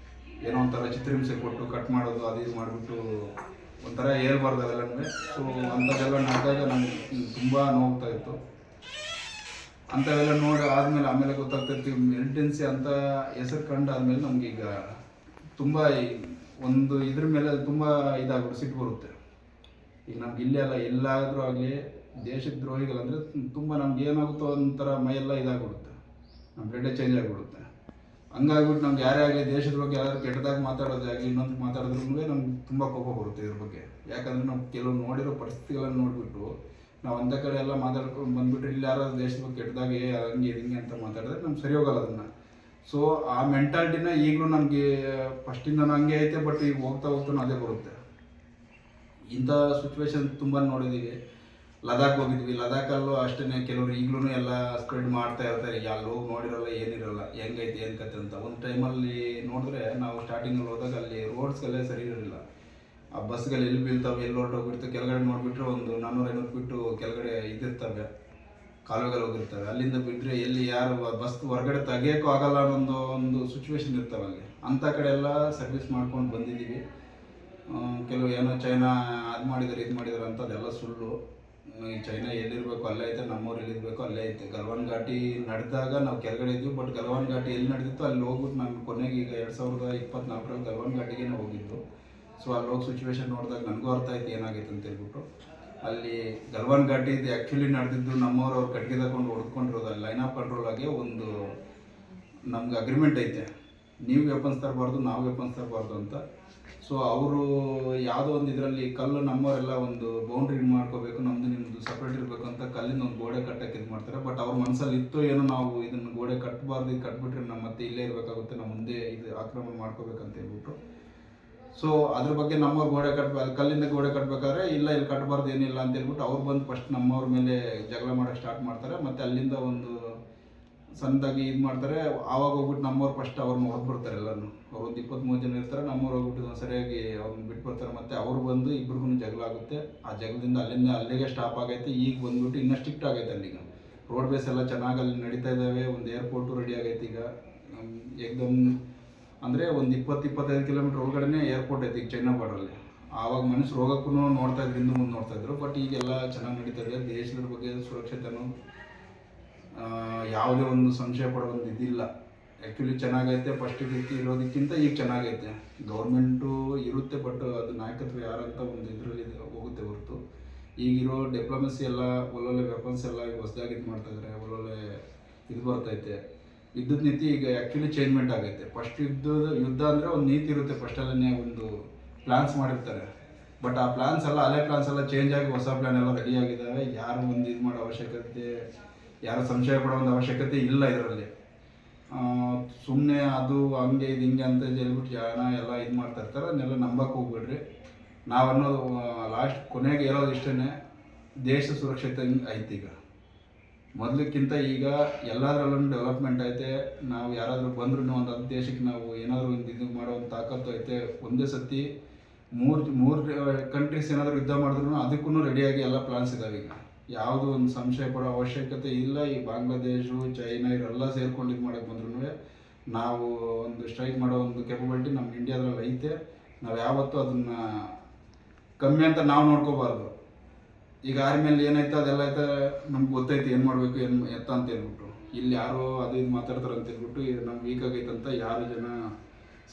A: ಏನೋ ಒಂಥರ ಚಿತ್ರಹಿಂಸೆ ಕೊಟ್ಟು ಕಟ್ ಮಾಡೋದು ಅದು ಇದು ಮಾಡಿಬಿಟ್ಟು ಒಂಥರ ಹೇಳ್ಬಾರ್ದು ಅವೆಲ್ಲ ನಮಗೆ. ಸೊ ಅಂಥದ್ದೆಲ್ಲ ನಡೆದಾಗ ನನಗೆ ತುಂಬ ನೋಡ್ತಾ ಇತ್ತು. ಅಂಥವೆಲ್ಲ ನೋಡಿ ಆದಮೇಲೆ ಆಮೇಲೆ ಗೊತ್ತಾಗ್ತಿರ್ತೀವಿ ಮಿಲಿಟೆನ್ಸಿ ಅಂತ ಹೆಸರು ಕಂಡು ಆದಮೇಲೆ ನಮಗೀಗ ತುಂಬ ಒಂದು ಇದ್ರ ಮೇಲೆ ತುಂಬ ಇದಾಗ್ಬಿಟ್ಟು ಸಿಟ್ಟು ಬರುತ್ತೆ. ಈಗ ನಮ್ಗೆ ಇಲ್ಲೇ ಅಲ್ಲ ಎಲ್ಲಾದರೂ ಆಗಲಿ ದೇಶದ ದ್ರೋಹಿಗಳಂದರೆ ತುಂಬ ನಮ್ಗೆ ಏನಾಗುತ್ತೋ ಒಂಥರ ಮೈಯೆಲ್ಲ ಇದಾಗ್ಬಿಡುತ್ತೆ, ನಮ್ಮ ಬ್ಲಡ್ಡೇ ಚೇಂಜ್ ಆಗಿಬಿಡುತ್ತೆ. ಹಂಗಾಗ್ಬಿಟ್ಟು ನಮ್ಗೆ ಯಾರೇ ಆಗಲಿ ದೇಶದ ಬಗ್ಗೆ ಯಾರು ಕೆಟ್ಟದಾಗ ಮಾತಾಡೋದೇ ಆಗಲಿ ಇನ್ನೊಂದು ಮಾತಾಡಿದ್ರೂ ನಮ್ಗೆ ತುಂಬ ಕೋಪ ಬರುತ್ತೆ ಇದ್ರ ಬಗ್ಗೆ. ಯಾಕಂದರೆ ನಾವು ಕೆಲವು ನೋಡಿರೋ ಪರಿಸ್ಥಿತಿಗಳನ್ನು ನೋಡಿಬಿಟ್ಟು ನಾವು ಅಂಥ ಕಡೆ ಎಲ್ಲ ಮಾತಾಡ್ಕೊಂಡು ಬಂದುಬಿಟ್ರೆ ಇಲ್ಲಿ ಯಾರೋ ದೇಶದ ಬಗ್ಗೆ ಕೆಟ್ಟದಾಗೆ ಹಂಗೆ ಹಿಂಗೆ ಅಂತ ಮಾತಾಡಿದ್ರೆ ನಮ್ಗೆ ಸರಿ ಹೋಗಲ್ಲ ಅದನ್ನು. ಸೊ ಆ ಮೆಂಟಾಲಿಟಿನ ಈಗಲೂ ನನಗೆ ಫಸ್ಟಿಂದ ಹಂಗೆ ಐತೆ. ಬಟ್ ಈಗ ಹೋಗ್ತಾ ಅದೇ ಬರುತ್ತೆ. ಇಂಥ ಸಿಚುವೇಶನ್ ತುಂಬ ನೋಡಿದ್ದೀವಿ. ಲದಾಖ್ ಹೋಗಿದ್ವಿ. ಲದಾಖಲ್ಲೂ ಅಷ್ಟೇ ಕೆಲವರು ಈಗಲೂ ಎಲ್ಲ ಸ್ಪ್ರೆಡ್ ಮಾಡ್ತಾ ಇರ್ತಾರೆ. ಅಲ್ಲಿ ಹೋಗಿ ನೋಡಿರಲ್ಲ, ಏನಿರಲ್ಲ, ಹೆಂಗೈತೆ ಏನು ಕತೆ ಅಂತ. ಒಂದು ಟೈಮಲ್ಲಿ ನೋಡಿದ್ರೆ ನಾವು ಸ್ಟಾರ್ಟಿಂಗಲ್ಲಿ ಹೋದಾಗ ಅಲ್ಲಿ ರೋಡ್ಸ್ಗೆಲ್ಲ ಸರಿ ಇರಲಿಲ್ಲ. ಆ ಬಸ್ಗಳು ಎಲ್ಲಿ ಬೀಳ್ತಾವೆ, ಎಲ್ಲಿ ಹೊರಟೋಗ್ಬಿಡ್ತವೆ, ಕೆಳಗಡೆ ನೋಡಿಬಿಟ್ರೆ ಒಂದು 400-500 ಫೀಟು ಕೆಳಗಡೆ ಇದಿರ್ತವೆ, ಕಾಲುವೆಗಳು ಹೋಗಿರ್ತವೆ. ಅಲ್ಲಿಂದ ಬಿಟ್ಟರೆ ಎಲ್ಲಿ ಯಾರು ಬಸ್ ಹೊರಗಡೆ ತೆಗಿಯೋಕ್ಕೂ ಆಗಲ್ಲ ಅನ್ನೋ ಒಂದು ಸಿಚುವೇಶನ್ ಇರ್ತವೆ ಅಲ್ಲಿ. ಅಂಥ ಕಡೆ ಎಲ್ಲ ಸರ್ವಿಸ್ ಮಾಡ್ಕೊಂಡು ಬಂದಿದ್ದೀವಿ. ಕೆಲವು ಏನೋ ಚೈನಾ ಅದು ಮಾಡಿದ್ದಾರೆ ಇದು ಮಾಡಿದ್ದಾರೆ ಅಂತ ಅದೆಲ್ಲ ಸುಳ್ಳು. ಈ ಚೈನಾ ಎಲ್ಲಿರಬೇಕು ಅಲ್ಲೇ ಐತೆ, ನಮ್ಮವ್ರು ಎಲ್ಲಿರಬೇಕು ಅಲ್ಲೇ ಐತೆ. ಗಲ್ವಾನ್ ಘಾಟಿ ನಡೆದಾಗ ನಾವು ಕೆಳಗಡೆ ಇದ್ವಿ. ಬಟ್ ಗಲ್ವಾನ್ ಘಾಟಿ ಎಲ್ಲಿ ನಡೆದಿತ್ತು ಅಲ್ಲಿ ಹೋಗ್ಬಿಟ್ಟು ನಾನು ಕೊನೆಗೆ ಈಗ 2024ರಲ್ಲಿ ಗಲ್ವಾನ್ ಘಾಟಿಗೆ ಹೋಗಿದ್ದು. ಸೊ ಅಲ್ಲಿ ಹೋಗಿ ಸಿಚುವೇಶನ್ ನೋಡಿದಾಗ ನನಗೂ ಅರ್ಥ ಆಯ್ತು ಏನಾಗೈತೆ ಅಂತ ಹೇಳ್ಬಿಟ್ಟು. ಅಲ್ಲಿ ಗಲ್ವಾನ್ ಘಾಟಿ ಇದು ಆ್ಯಕ್ಚುಲಿ ನಡೆದಿದ್ದು ನಮ್ಮವ್ರು ಅವ್ರು ಕಟ್ಟಿಗೆ ತಗೊಂಡು ಹೊಡೆದ್ಕೊಂಡಿರೋದು. ಅಲ್ಲಿ ಲೈನ್ ಆಫ್ ಕಂಟ್ರೋಲ್ ಆಗಿ ಒಂದು ನಮ್ಗೆ ಅಗ್ರಿಮೆಂಟ್ ಐತೆ, ನೀವು ವೆಪನ್ಸ್ ತರಬಾರ್ದು, ನಾವು ವೆಪನ್ಸ್ ತರಬಾರ್ದು ಅಂತ. ಸೊ ಅವರು ಯಾವುದೋ ಒಂದು ಇದರಲ್ಲಿ ಕಲ್ಲು ನಮ್ಮವರೆಲ್ಲ ಒಂದು ಬೌಂಡ್ರಿ ಮಾಡ್ಕೋಬೇಕು, ನಮ್ಮದು ನಿಮ್ಮದು ಸಪ್ರೇಟ್ ಇರಬೇಕು ಅಂತ ಕಲ್ಲಿಂದ ಒಂದು ಗೋಡೆ ಕಟ್ಟಕ್ಕೆ ಇದು ಮಾಡ್ತಾರೆ. ಬಟ್ ಅವ್ರ ಮನಸ್ಸಲ್ಲಿ ಇತ್ತು ಏನೋ ನಾವು ಇದನ್ನು ಗೋಡೆ ಕಟ್ಟಬಾರ್ದು, ಇದು ಕಟ್ಬಿಟ್ರೆ ನಮ್ಮ ಮತ್ತೆ ಇಲ್ಲೇ ಇರಬೇಕಾಗುತ್ತೆ, ನಮ್ಮ ಮುಂದೆ ಇದು ಆಕ್ರಮಣ ಮಾಡ್ಕೋಬೇಕಂತ ಹೇಳ್ಬಿಟ್ಟು. ಸೊ ಅದ್ರ ಬಗ್ಗೆ ನಮ್ಮವ್ರು ಗೋಡೆ ಕಲ್ಲಿಂದ ಗೋಡೆ ಕಟ್ಟಬೇಕಾದ್ರೆ ಇಲ್ಲ ಇಲ್ಲಿ ಕಟ್ಟಬಾರ್ದು ಏನಿಲ್ಲ ಅಂತ ಹೇಳ್ಬಿಟ್ಟು ಅವ್ರು ಬಂದು ಫಸ್ಟ್ ನಮ್ಮವ್ರ ಮೇಲೆ ಜಗಳ ಮಾಡೋಕ್ಕೆ ಸ್ಟಾರ್ಟ್ ಮಾಡ್ತಾರೆ. ಮತ್ತು ಅಲ್ಲಿಂದ ಒಂದು ಸಣ್ಣದಾಗಿ ಇದು ಮಾಡ್ತಾರೆ. ಆವಾಗ ಹೋಗ್ಬಿಟ್ಟು ನಮ್ಮವ್ರು ಫಸ್ಟ್ ಅವ್ರನ್ನ ಹೊಡೆದ್ಬಿಡ್ತಾರೆ ಎಲ್ಲನೂ. ಅವ್ರು ಒಂದು 23 ಜನ ಇರ್ತಾರೆ, ನಮ್ಮವ್ರು ಹೋಗ್ಬಿಟ್ಟು ಸರಿಯಾಗಿ ಅವ್ರನ್ನ ಬಿಟ್ಟು ಬರ್ತಾರೆ, ಮತ್ತು ಅವ್ರು ಬಂದು ಇಬ್ರಿಗೂ ಜಗಳ ಆಗುತ್ತೆ. ಆ ಜಗಳದಿಂದ ಅಲ್ಲಿಗೆ ಸ್ಟಾಪ್ ಆಗೈತೆ. ಈಗ ಬಂದ್ಬಿಟ್ಟು ಇನ್ನೂ ಸ್ಟ್ರಿಕ್ಟ್ ಆಗೈತೆ. ಅಲ್ಲಿಗ ರೋಡ್ ಬೇಸ್ ಎಲ್ಲ ಚೆನ್ನಾಗಿ ಅಲ್ಲಿ ನಡೀತಾ ಇದ್ದಾವೆ. ಒಂದು ಏರ್ಪೋರ್ಟು ರೆಡಿ ಆಗೈತೆ ಈಗ. ಏಕ್ದಮ್ ಅಂದರೆ ಒಂದು 20-25 ಕಿಲೋಮೀಟ್ರ್ ಒಳಗಡೆ ಏರ್ಪೋರ್ಟ್ ಐತೆ ಈಗ ಚೈನಾ ಬಾರ್ಡ್ರಲ್ಲಿ. ಆವಾಗ ಮನುಷ್ಯರು ಹೋಗೋಕ್ಕೂ ನೋಡ್ತಾ ಇದ್ರು, ಹಿಂದೆ ಮುಂದೆ ನೋಡ್ತಾ ಇದ್ರು. ಬಟ್ ಈಗೆಲ್ಲ ಚೆನ್ನಾಗಿ ನಡೀತಾ ಇದೆ. ದೇಶದ ಬಗ್ಗೆ ಸುರಕ್ಷತೆನೂ ಯಾವುದೇ ಒಂದು ಸಂಶಯ ಪಡೋ ಒಂದು ಇದಿಲ್ಲ. ಆ್ಯಕ್ಚುಲಿ ಚೆನ್ನಾಗೈತೆ. ಫಸ್ಟ್ ರೀತಿ ಇರೋದಕ್ಕಿಂತ ಈಗ ಚೆನ್ನಾಗೈತೆ. ಗೌರ್ಮೆಂಟು ಇರುತ್ತೆ, ಬಟ್ ಅದು ನಾಯಕತ್ವ ಯಾರಂತ ಒಂದು ಇದರಲ್ಲಿ ಹೋಗುತ್ತೆ ಹೊರತು. ಈಗಿರೋ ಡಿಪ್ಲೊಮೆಸಿ ಎಲ್ಲ ಒಳ್ಳೊಳ್ಳೆ ವೆಪನ್ಸ್ ಎಲ್ಲ ಹೊಸದಾಗಿ ಇದು ಮಾಡ್ತಾಯಿದ್ದಾರೆ. ಒಳ್ಳೊಳ್ಳೆ ಇದು ಬರ್ತೈತೆ. ಯುದ್ಧದ ನೀತಿ ಈಗ ಆ್ಯಕ್ಚುಲಿ ಚೇಂಜ್ಮೆಂಟ್ ಆಗೈತೆ. ಫಸ್ಟ್ ಯುದ್ಧ ಅಂದರೆ ಒಂದು ನೀತಿ ಇರುತ್ತೆ. ಫಸ್ಟಲ್ಲೇ ಒಂದು ಪ್ಲ್ಯಾನ್ಸ್ ಮಾಡಿರ್ತಾರೆ. ಬಟ್ ಆ ಪ್ಲ್ಯಾನ್ಸ್ ಎಲ್ಲ ಹಳೆ ಪ್ಲ್ಯಾನ್ಸ್ ಎಲ್ಲ ಚೇಂಜ್ ಆಗಿ ಹೊಸ ಪ್ಲ್ಯಾನ್ ಎಲ್ಲ ರೆಡಿ ಆಗಿದ್ದಾವೆ. ಯಾರು ಒಂದು ಇದು ಮಾಡೋ ಅವಶ್ಯಕತೆ, ಯಾರು ಸಂಶಯ ಪಡೋ ಒಂದು ಅವಶ್ಯಕತೆ ಇಲ್ಲ ಇದರಲ್ಲಿ. ಸುಮ್ಮನೆ ಅದು ಹಂಗೆ ಇದು ಹಿಂಗೆ ಅಂತ ಹೇಳ್ಬಿಟ್ಟು ಜನ ಎಲ್ಲ ಇದು ಮಾಡ್ತಾ ಇರ್ತಾರೆ. ಅದನ್ನೆಲ್ಲ ನಂಬಕ್ಕೆ ಹೋಗ್ಬೇಡ್ರಿ. ನಾವನ್ನು ಲಾಸ್ಟ್ ಕೊನೆಗೆ ಹೇಳೋದು ಇಷ್ಟೇ, ದೇಶ ಸುರಕ್ಷತೆ ಐತಿ. ಈಗ ಮೊದಲಕ್ಕಿಂತ ಈಗ ಎಲ್ಲದರಲ್ಲೂ ಡೆವಲಪ್ಮೆಂಟ್ ಐತೆ. ನಾವು ಯಾರಾದರೂ ಬಂದ್ರೂ ಒಂದು ಹತ್ತು ದೇಶಕ್ಕೆ ನಾವು ಏನಾದರೂ ಒಂದು ಇದು ಮಾಡೋ ಒಂದು ತಾಕತ್ತು ಐತೆ. ಒಂದೇ ಸತಿ ಮೂರು ಕಂಟ್ರೀಸ್ ಏನಾದರೂ ಯುದ್ಧ ಮಾಡಿದ್ರು ಅದಕ್ಕೂ ರೆಡಿಯಾಗಿ ಎಲ್ಲ ಪ್ಲಾನ್ಸ್ ಇದ್ದಾವೆ. ಈಗ ಯಾವುದೂ ಒಂದು ಸಂಶಯ ಪಡೋ ಅವಶ್ಯಕತೆ ಇಲ್ಲ. ಈ ಬಾಂಗ್ಲಾದೇಶು, ಚೈನಾ ಇವರೆಲ್ಲ ಸೇರ್ಕೊಂಡು ಇದು ಮಾಡೋಕ್ಕೆ ಬಂದ್ರೂ ನಾವು ಒಂದು ಸ್ಟ್ರೈಕ್ ಮಾಡೋ ಒಂದು ಕೆಪಬಿಲಿಟಿ ನಮ್ಮ ಇಂಡಿಯಾದ್ರಲ್ಲಿ ಐತೆ. ನಾವು ಯಾವತ್ತೂ ಅದನ್ನು ಕಮ್ಮಿ ಅಂತ ನಾವು ನೋಡ್ಕೋಬಾರ್ದು. ಈಗ ಆರ್ಮಿಯಲ್ಲಿ ಏನಾಯ್ತು ಅದೆಲ್ಲ ಐತೆ, ನಮ್ಗೆ ಗೊತ್ತೈತೆ ಏನು ಮಾಡಬೇಕು ಏನು ಎತ್ತ ಅಂತ ಹೇಳ್ಬಿಟ್ಟು. ಇಲ್ಲಿ ಯಾರೋ ಅದು ಇದು ಮಾತಾಡ್ತಾರೆ ಅಂತ ಹೇಳ್ಬಿಟ್ಟು ಇದು ನಮ್ಗೆ ವೀಕ್ ಆಗೈತೆ ಅಂತ ಯಾರು ಜನ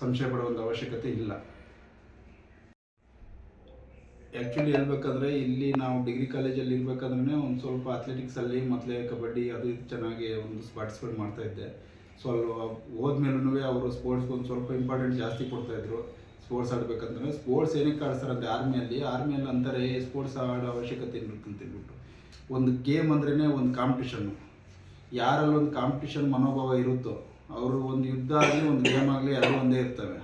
A: ಸಂಶಯ ಪಡೋ ಒಂದು ಅವಶ್ಯಕತೆ ಇಲ್ಲ. ಆ್ಯಕ್ಚುಲಿ ಹೇಳ್ಬೇಕಂದ್ರೆ ಇಲ್ಲಿ ನಾವು ಡಿಗ್ರಿ ಕಾಲೇಜಲ್ಲಿ ಇರಬೇಕಾದ್ರೆ ಒಂದು ಸ್ವಲ್ಪ ಅಥ್ಲೆಟಿಕ್ಸಲ್ಲಿ ಮತ್ತು ಕಬಡ್ಡಿ ಅದು ಇದು ಚೆನ್ನಾಗಿ ಒಂದು ಪಾರ್ಟಿಸಿಪೇಟ್ ಮಾಡ್ತಾಯಿದ್ದೆ. ಸೊ ಅಲ್ಲಿ ಹೋದ್ಮೇಲೂ ಅವರು ಸ್ಪೋರ್ಟ್ಸ್ಗೆ ಒಂದು ಸ್ವಲ್ಪ ಇಂಪಾರ್ಟೆಂಟ್ ಜಾಸ್ತಿ ಕೊಡ್ತಾಯಿದ್ರು. ಸ್ಪೋರ್ಟ್ಸ್ ಆಡಬೇಕಂದ್ರೆ ಸ್ಪೋರ್ಟ್ಸ್ ಏನಕ್ಕೆ ಆಡಿಸ್ತಾರಂತೆ ಆರ್ಮಿಯಲ್ಲಿ ಅಂತಾರೆ ಸ್ಪೋರ್ಟ್ಸ್ ಆಡೋ ಅವಶ್ಯಕತೆ ಇರುತ್ತೆ ಅಂತ ಹೇಳ್ಬಿಟ್ಟು. ಒಂದು ಗೇಮ್ ಅಂದ್ರೇ ಒಂದು ಕಾಂಪಿಟಿಷನ್ನು. ಯಾರಲ್ಲಿ ಒಂದು ಕಾಂಪಿಟಿಷನ್ ಮನೋಭಾವ ಇರುತ್ತೋ ಅವರು ಒಂದು ಯುದ್ಧ ಆಗಲಿ ಒಂದು ಗೇಮ್ ಆಗಲಿ ಎರಡು ಒಂದೇ ಇರ್ತವೆ.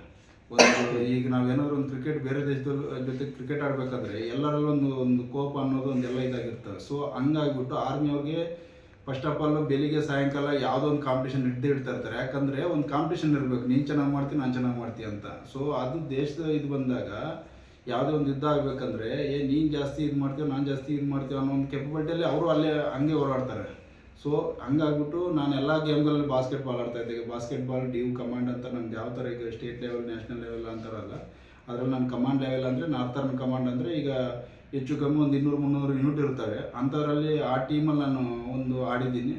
A: ಈಗ ನಾವೇನಾದರೂ ಒಂದು ಕ್ರಿಕೆಟ್ ಬೇರೆ ದೇಶದ ಜೊತೆ ಕ್ರಿಕೆಟ್ ಆಡಬೇಕಾದ್ರೆ ಎಲ್ಲರಲ್ಲೂ ಒಂದು ಕೋಪ ಅನ್ನೋದು ಒಂದೆಲ್ಲ ಇದಾಗಿರ್ತವೆ. ಸೊ ಹಂಗಾಗಿಬಿಟ್ಟು ಆರ್ಮಿಯವ್ರಿಗೆ ಫಸ್ಟ್ ಆಫ್ ಆಲ್ ಬೆಳಿಗ್ಗೆ ಸಾಯಂಕಾಲ ಯಾವುದೋ ಒಂದು ಕಾಂಪಿಟೇಷನ್ ಇಡ್ತಾ ಇರ್ತಾರೆ. ಯಾಕಂದರೆ ಒಂದು ಕಾಂಪಿಟೇಷನ್ ಇರಬೇಕು, ನೀನು ಚೆನ್ನಾಗಿ ಮಾಡ್ತೀನಿ ನಾನು ಚೆನ್ನಾಗಿ ಮಾಡ್ತೀನಿ ಅಂತ. ಸೊ ಅದು ದೇಶದ ಇದು ಬಂದಾಗ ಯಾವುದೇ ಒಂದು ಯುದ್ಧ ಆಗಬೇಕಂದ್ರೆ ನೀನು ಜಾಸ್ತಿ ಇದು ಮಾಡ್ತೀವಿ ನಾನು ಜಾಸ್ತಿ ಇದು ಮಾಡ್ತೀವಿ ಅನ್ನೋ ಒಂದು ಕೆಪಬಿಲಿಟಿಯಲ್ಲಿ ಅವರು ಅಲ್ಲೇ ಹಂಗೆ ಹೋರಾಡ್ತಾರೆ. ಸೊ ಹಂಗಾಗ್ಬಿಟ್ಟು ನಾನು ಎಲ್ಲ ಗೇಮ್ಗಳಲ್ಲಿ ಬಾಸ್ಕೆಟ್ಬಾಲ್ ಆಡ್ತಾಯಿದ್ದೆ. ಬಾಸ್ಕೆಟ್ಬಾಲ್ ಡ್ಯೂ ಕಮಾಂಡ್ ಅಂತ ನಮ್ದು ಯಾವ ಥರ ಈಗ ಸ್ಟೇಟ್ ಲೆವೆಲ್ ನ್ಯಾಷನಲ್ ಲೆವೆಲ್ ಅಂತಾರಲ್ಲ, ಅದರಲ್ಲಿ ನಾನು ಕಮಾಂಡ್ ಲೆವೆಲ್ ಅಂದರೆ ನಾರ್ತರ್ನ್ ಕಮಾಂಡ್ ಅಂದರೆ ಈಗ ಹೆಚ್ಚು ಕಮ್ಮಿ ಒಂದು 200-300 ಯೂನಿಟ್ ಇರ್ತವೆ. ಅಂಥದ್ರಲ್ಲಿ ಆ ಟೀಮಲ್ಲಿ ನಾನು ಒಂದು ಆಡಿದ್ದೀನಿ.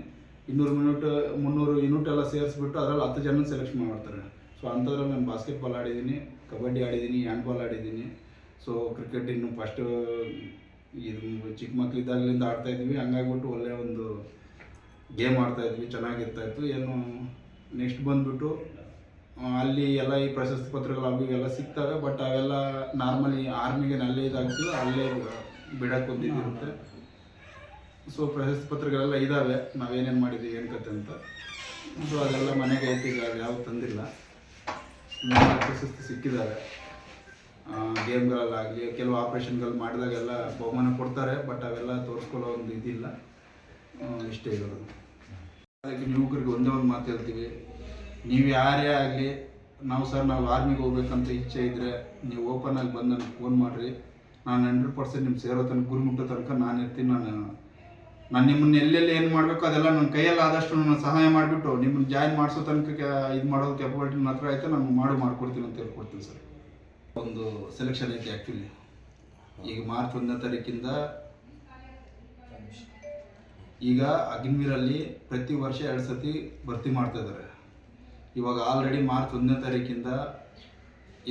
A: 200-300 ಯೂನಿಟ್ ಎಲ್ಲ ಸೇರಿಸ್ಬಿಟ್ಟು ಅದರಲ್ಲಿ 10 ಜನ ಸೆಲೆಕ್ಷನ್ ಮಾಡ್ತಾರೆ. ಸೊ ಅಂಥದ್ರಲ್ಲಿ ನಾನು ಬಾಸ್ಕೆಟ್ಬಾಲ್ ಆಡಿದ್ದೀನಿ, ಕಬಡ್ಡಿ ಆಡಿದ್ದೀನಿ, ಹ್ಯಾಂಡ್ಬಾಲ್ ಆಡಿದ್ದೀನಿ. ಸೊ ಕ್ರಿಕೆಟ್ ಇನ್ನು ಫಸ್ಟು ಇದು ಚಿಕ್ಕ ಮಕ್ಕಳಿದ್ದಾಗಲಿಂದ ಆಡ್ತಾಯಿದ್ವಿ. ಹಂಗಾಗ್ಬಿಟ್ಟು ಒಳ್ಳೆಯ ಒಂದು ಗೇಮ್ ಆಡ್ತಾಯಿದ್ವಿ, ಚೆನ್ನಾಗಿರ್ತಾಯಿತ್ತು. ಏನು ನೆಕ್ಸ್ಟ್ ಬಂದುಬಿಟ್ಟು ಅಲ್ಲಿ ಎಲ್ಲ ಈ ಪ್ರಶಸ್ತಿ ಪತ್ರಗಳು ಅವು ಇವೆಲ್ಲ ಸಿಗ್ತವೆ. ಬಟ್ ಅವೆಲ್ಲ ನಾರ್ಮಲಿ ಆರ್ಮಿಗೆ ಅಲ್ಲೇ ಇದಾಗ್ತೀವಿ, ಅಲ್ಲೇ ಬಿಡೋಕ್ಕೆ ಒಂದಿರುತ್ತೆ. ಸೊ ಪ್ರಶಸ್ತಿ ಪತ್ರಗಳೆಲ್ಲ ಇದ್ದಾವೆ, ನಾವೇನೇನು ಮಾಡಿದ್ದೀವಿ ಏನು ಕತೆ ಅಂತ. ಸೊ ಅದೆಲ್ಲ ಮನೆಗೆ ಐತಿ. ಈಗ ಯಾವ ತಂದಿಲ್ಲ, ಪ್ರಶಸ್ತಿ ಸಿಕ್ಕಿದ್ದಾವೆ. ಗೇಮ್ಗಳಲ್ಲಾಗಲಿ ಕೆಲವು ಆಪ್ರೇಷನ್ಗಳು ಮಾಡಿದಾಗೆಲ್ಲ ಬಹುಮಾನ ಕೊಡ್ತಾರೆ. ಬಟ್ ಅವೆಲ್ಲ ತೋರಿಸ್ಕೊಳ್ಳೋ ಒಂದು ಇದಿಲ್ಲ. ಇಷ್ಟೇ ಇರೋದು. ಅದಕ್ಕೆ ಯುವಕರಿಗೆ ಒಂದೇ ಒಂದು ಮಾತು ಹೇಳ್ತೀವಿ, ನೀವು ಯಾರೇ ಆಗಲಿ ನಾವು ಆರ್ಮಿಗೆ ಹೋಗ್ಬೇಕಂತ ಇಚ್ಛೆ ಇದ್ದರೆ ನೀವು ಓಪನ್ ಆಗಿ ಬಂದು ನನಗೆ ಫೋನ್ ಮಾಡಿರಿ. ನಾನು 100% ನಿಮ್ಗೆ ಸೇರೋ ತನಕ ಗುರಿ ಮುಟ್ಟೋ ತನಕ ನಾನು ಇರ್ತೀನಿ. ನಾನು ನಿಮ್ಮನ್ನು ಎಲ್ಲೆಲ್ಲಿ ಏನು ಮಾಡಬೇಕು ಅದೆಲ್ಲ ನನ್ನ ಕೈಯಲ್ಲಿ ಆದಷ್ಟು ನಾನು ಸಹಾಯ ಮಾಡಿಬಿಟ್ಟು ನಿಮ್ಮನ್ನು ಜಾಯಿನ್ ಮಾಡಿಸೋ ತನಕ ಇದು ಮಾಡೋದು ಕೆಪಬಿಲಿಟಿ ನನ್ನ ಹತ್ರ ಐತೆ. ನಾನು ಮಾಡಿಕೊಡ್ತೀನಿ ಅಂತ ಹೇಳ್ಕೊಡ್ತೀನಿ ಸರ್. ಒಂದು ಸೆಲೆಕ್ಷನ್ ಐತೆ ಆ್ಯಕ್ಚುಲಿ. ಈಗ ಮಾರ್ಚ್ 1ನೇ ತಾರೀಕಿಂದ ಈಗ ಅಗ್ನಿವೀರಲ್ಲಿ ಪ್ರತಿ ವರ್ಷ 2 ಸತಿ ಭರ್ತಿ ಮಾಡ್ತಾಯಿದ್ದಾರೆ. ಇವಾಗ ಆಲ್ರೆಡಿ ಮಾರ್ಚ್ 1ನೇ ತಾರೀಕಿಂದ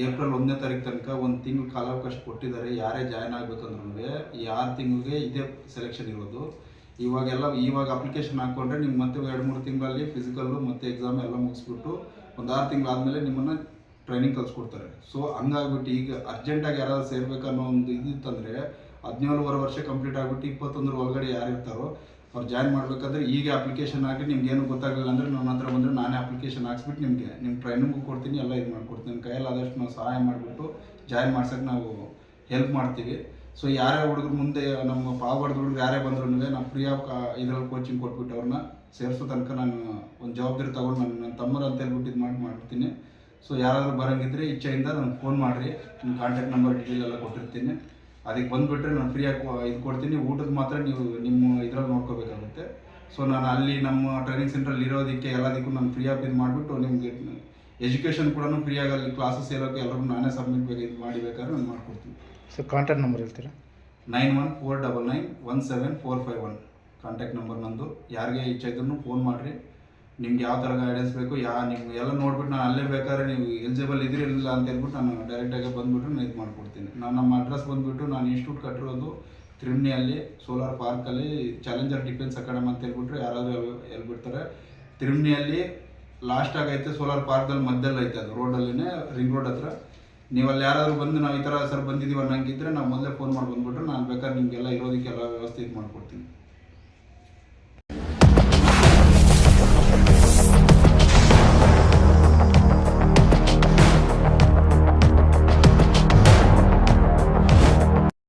A: ಏಪ್ರಿಲ್ 1ನೇ ತಾರೀಕು ತನಕ ಒಂದು ತಿಂಗಳು ಕಾಲಾವಕಾಶ ಕೊಟ್ಟಿದ್ದಾರೆ. ಯಾರೇ ಜಾಯ್ನ್ ಆಗಬೇಕಂದ್ರೂ ಈ 6 ತಿಂಗಳಿಗೆ ಇದೇ ಸೆಲೆಕ್ಷನ್ ಇರೋದು. ಇವಾಗ ಅಪ್ಲಿಕೇಶನ್ ಹಾಕ್ಕೊಂಡ್ರೆ ನಿಮ್ಗೆ ಮತ್ತೆ 2-3 ತಿಂಗಳಲ್ಲಿ ಫಿಸಿಕಲ್ಲು ಮತ್ತು ಎಕ್ಸಾಮ್ ಎಲ್ಲ ಮುಗಿಸ್ಬಿಟ್ಟು ಒಂದು 6 ತಿಂಗಳಾದಮೇಲೆ ನಿಮ್ಮನ್ನು ಟ್ರೈನಿಂಗ್ ಕಲಿಸ್ಕೊಡ್ತಾರೆ. ಸೊ ಹಂಗಾಗ್ಬಿಟ್ಟು ಈಗ ಅರ್ಜೆಂಟಾಗಿ ಯಾರಾದ್ರು ಸೇರ್ಬೇಕನ್ನೋ ಒಂದು ಇದಿತ್ತಂದರೆ 17.5 ವರ್ಷ ಕಂಪ್ಲೀಟ್ ಆಗಿಬಿಟ್ಟು 21 ಒಳಗಡೆ ಯಾರು ಇರ್ತಾರೋ ಅವ್ರು ಜಾಯ್ನ್ ಮಾಡಬೇಕಂದ್ರೆ ಈಗ ಅಪ್ಲಿಕೇಶನ್ ಹಾಕಿ ನಿಮ್ಗೇನು ಗೊತ್ತಾಗಲಿಲ್ಲ ಅಂದರೆ ನನ್ನ ಹತ್ರ ಬಂದರೆ ನಾನೇ ಅಪ್ಲಿಕೇಶನ್ ಹಾಕ್ಸ್ಬಿಟ್ಟು ನಿಮ್ಮ ಟ್ರೈನಿಂಗು ಕೊಡ್ತೀನಿ, ಎಲ್ಲ ಇದು ಮಾಡ್ಕೊಡ್ತೀನಿ. ನಿಮ್ಮ ಕೈಯಲ್ಲಿ ಆದಷ್ಟು ನಾವು ಸಹಾಯ ಮಾಡಿಬಿಟ್ಟು ಜಾಯ್ನ್ ಮಾಡ್ಸೋಕ್ಕೆ ನಾವು ಹೆಲ್ಪ್ ಮಾಡ್ತೀವಿ. ಸೊ ಯಾರೇ ಹುಡುಗರು ಮುಂದೆ ನಮ್ಮ ಪಾವಗಡದ ಹುಡುಗರು ಯಾರೇ ಬಂದ್ರೂ ನಾವು ಫ್ರೀ ಆಫ್ ಇದರಲ್ಲಿ ಕೋಚಿಂಗ್ ಕೊಟ್ಬಿಟ್ಟು ಅವ್ರನ್ನ ಸೇರಿಸೋ ತನಕ ನಾನು ಒಂದು ಜವಾಬ್ದಾರಿ ತೊಗೊಂಡು ನನ್ನ ತಮ್ಮರು ಅಂತ ಹೇಳ್ಬಿಟ್ಟು ಇದು ಮಾಡ್ತೀನಿ. ಸೊ ಯಾರಾದರೂ ಬರೋಂಗಿದ್ರೆ ಇಚ್ಛೆಯಿಂದ ನನಗೆ ಫೋನ್ ಮಾಡಿರಿ, ನಿಮ್ಮ ಕಾಂಟ್ಯಾಕ್ಟ್ ನಂಬರ್ ಡೀಟೇಲ್ ಎಲ್ಲ ಕೊಟ್ಟಿರ್ತೀನಿ. ಅದಕ್ಕೆ ಬಂದುಬಿಟ್ರೆ ನಾನು ಫ್ರೀಯಾಗಿ ಇದು ಕೊಡ್ತೀನಿ. ಊಟದ ಮಾತ್ರ ನೀವು ನಿಮ್ಮ ಇದ್ರಲ್ಲಿ ನೋಡ್ಕೋಬೇಕಾಗುತ್ತೆ. ಸೊ ನಾನು ಅಲ್ಲಿ ನಮ್ಮ ಟ್ರೈನಿಂಗ್ ಸೆಂಟ್ರಲ್ಲಿ ಇರೋದಕ್ಕೆ ಎಲ್ಲದಕ್ಕೂ ನಾನು ಫ್ರೀಯಾಗಿ ಇದು ಮಾಡಿಬಿಟ್ಟು ನಿಮಗೆ ಎಜುಕೇಷನ್ ಕೂಡ ಫ್ರೀಯಾಗಿ ಅಲ್ಲಿ ಕ್ಲಾಸಸ್ ಇರೋಕ್ಕೆ ಎಲ್ಲರಿಗೂ ನಾನೇ ಸಬ್ಮಿಟ್ ಇದು ಮಾಡಿ ಬೇಕಾದ್ರೆ ನಾನು ಮಾಡಿಕೊಡ್ತೀನಿ.
B: ಸೊ ಕಾಂಟ್ಯಾಕ್ಟ್ ನಂಬರ್ ಹೇಳ್ತೀರಾ?
A: 9149917451 ಕಾಂಟ್ಯಾಕ್ಟ್ ನಂಬರ್ ನಂದು. ಯಾರಿಗೆ ಇಚ್ಛೆ ಇದ್ರೂ ಫೋನ್ ಮಾಡಿರಿ. ನಿಮ್ಗೆ ಯಾವ ಥರ ಗೈಡೆನ್ಸ್ ಬೇಕು, ನಿಮ್ಗೆ ಎಲ್ಲ ನೋಡ್ಬಿಟ್ಟು ನಾನು ಅಲ್ಲೇ ಬೇಕಾದ್ರೆ ನೀವು ಎಲಿಜಿಬಲ್ ಇದ್ರಿ ಇಲ್ಲ ಅಂತ ಹೇಳ್ಬಿಟ್ಟು ನಾನು ಡೈರೆಕ್ಟಾಗಿ ಬಂದುಬಿಟ್ಟು ನಾನು ಇದು ಮಾಡಿಕೊಡ್ತೀನಿ. ನಮ್ಮ ಅಡ್ರೆಸ್ ಬಂದುಬಿಟ್ಟು ನಾನು ಇನ್ಸ್ಟಿಟ್ಯೂಟ್ ಕಟ್ಟಿರೋದು ತಿರುಮಣಿಯಲ್ಲಿ ಸೋಲಾರ್ ಪಾರ್ಕಲ್ಲಿ ಚಾಲೆಂಜರ್ ಡಿಫೆನ್ಸ್ ಅಕಾಡೆಮಿ ಅಂತ ಹೇಳ್ಬಿಟ್ರೆ ಯಾರಾದರೂ ಹೇಳ್ಬಿಡ್ತಾರೆ. ತಿರುಮಣಿಯಲ್ಲಿ ಲಾಸ್ಟ್ ಆಗೈತೆ, ಸೋಲಾರ್ ಪಾರ್ಕ್ದಲ್ಲಿ ಮಧ್ಯದಲ್ಲಿ ಐತೆ, ಅದು ರೋಡಲ್ಲಿನೇ ರಿಂಗ್ ರೋಡ್ ಹತ್ರ. ನೀವು ಅಲ್ಲಿ ಯಾರಾದರೂ ಬಂದು ನಾವು ಈ ಥರ ಸರ್ ಬಂದಿದ್ದೀವಿ ಅನ್ನಂಗಿದ್ರೆ ನಾವು ಮೊದಲೇ ಫೋನ್ ಮಾಡಿ ಬಂದುಬಿಟ್ರೆ ನಾನು ಬೇಕಾದ್ರೆ ನಿಮಗೆಲ್ಲ ಇರೋದಕ್ಕೆಲ್ಲ ವ್ಯವಸ್ಥೆ ಇದು ಮಾಡಿಕೊಡ್ತೀನಿ.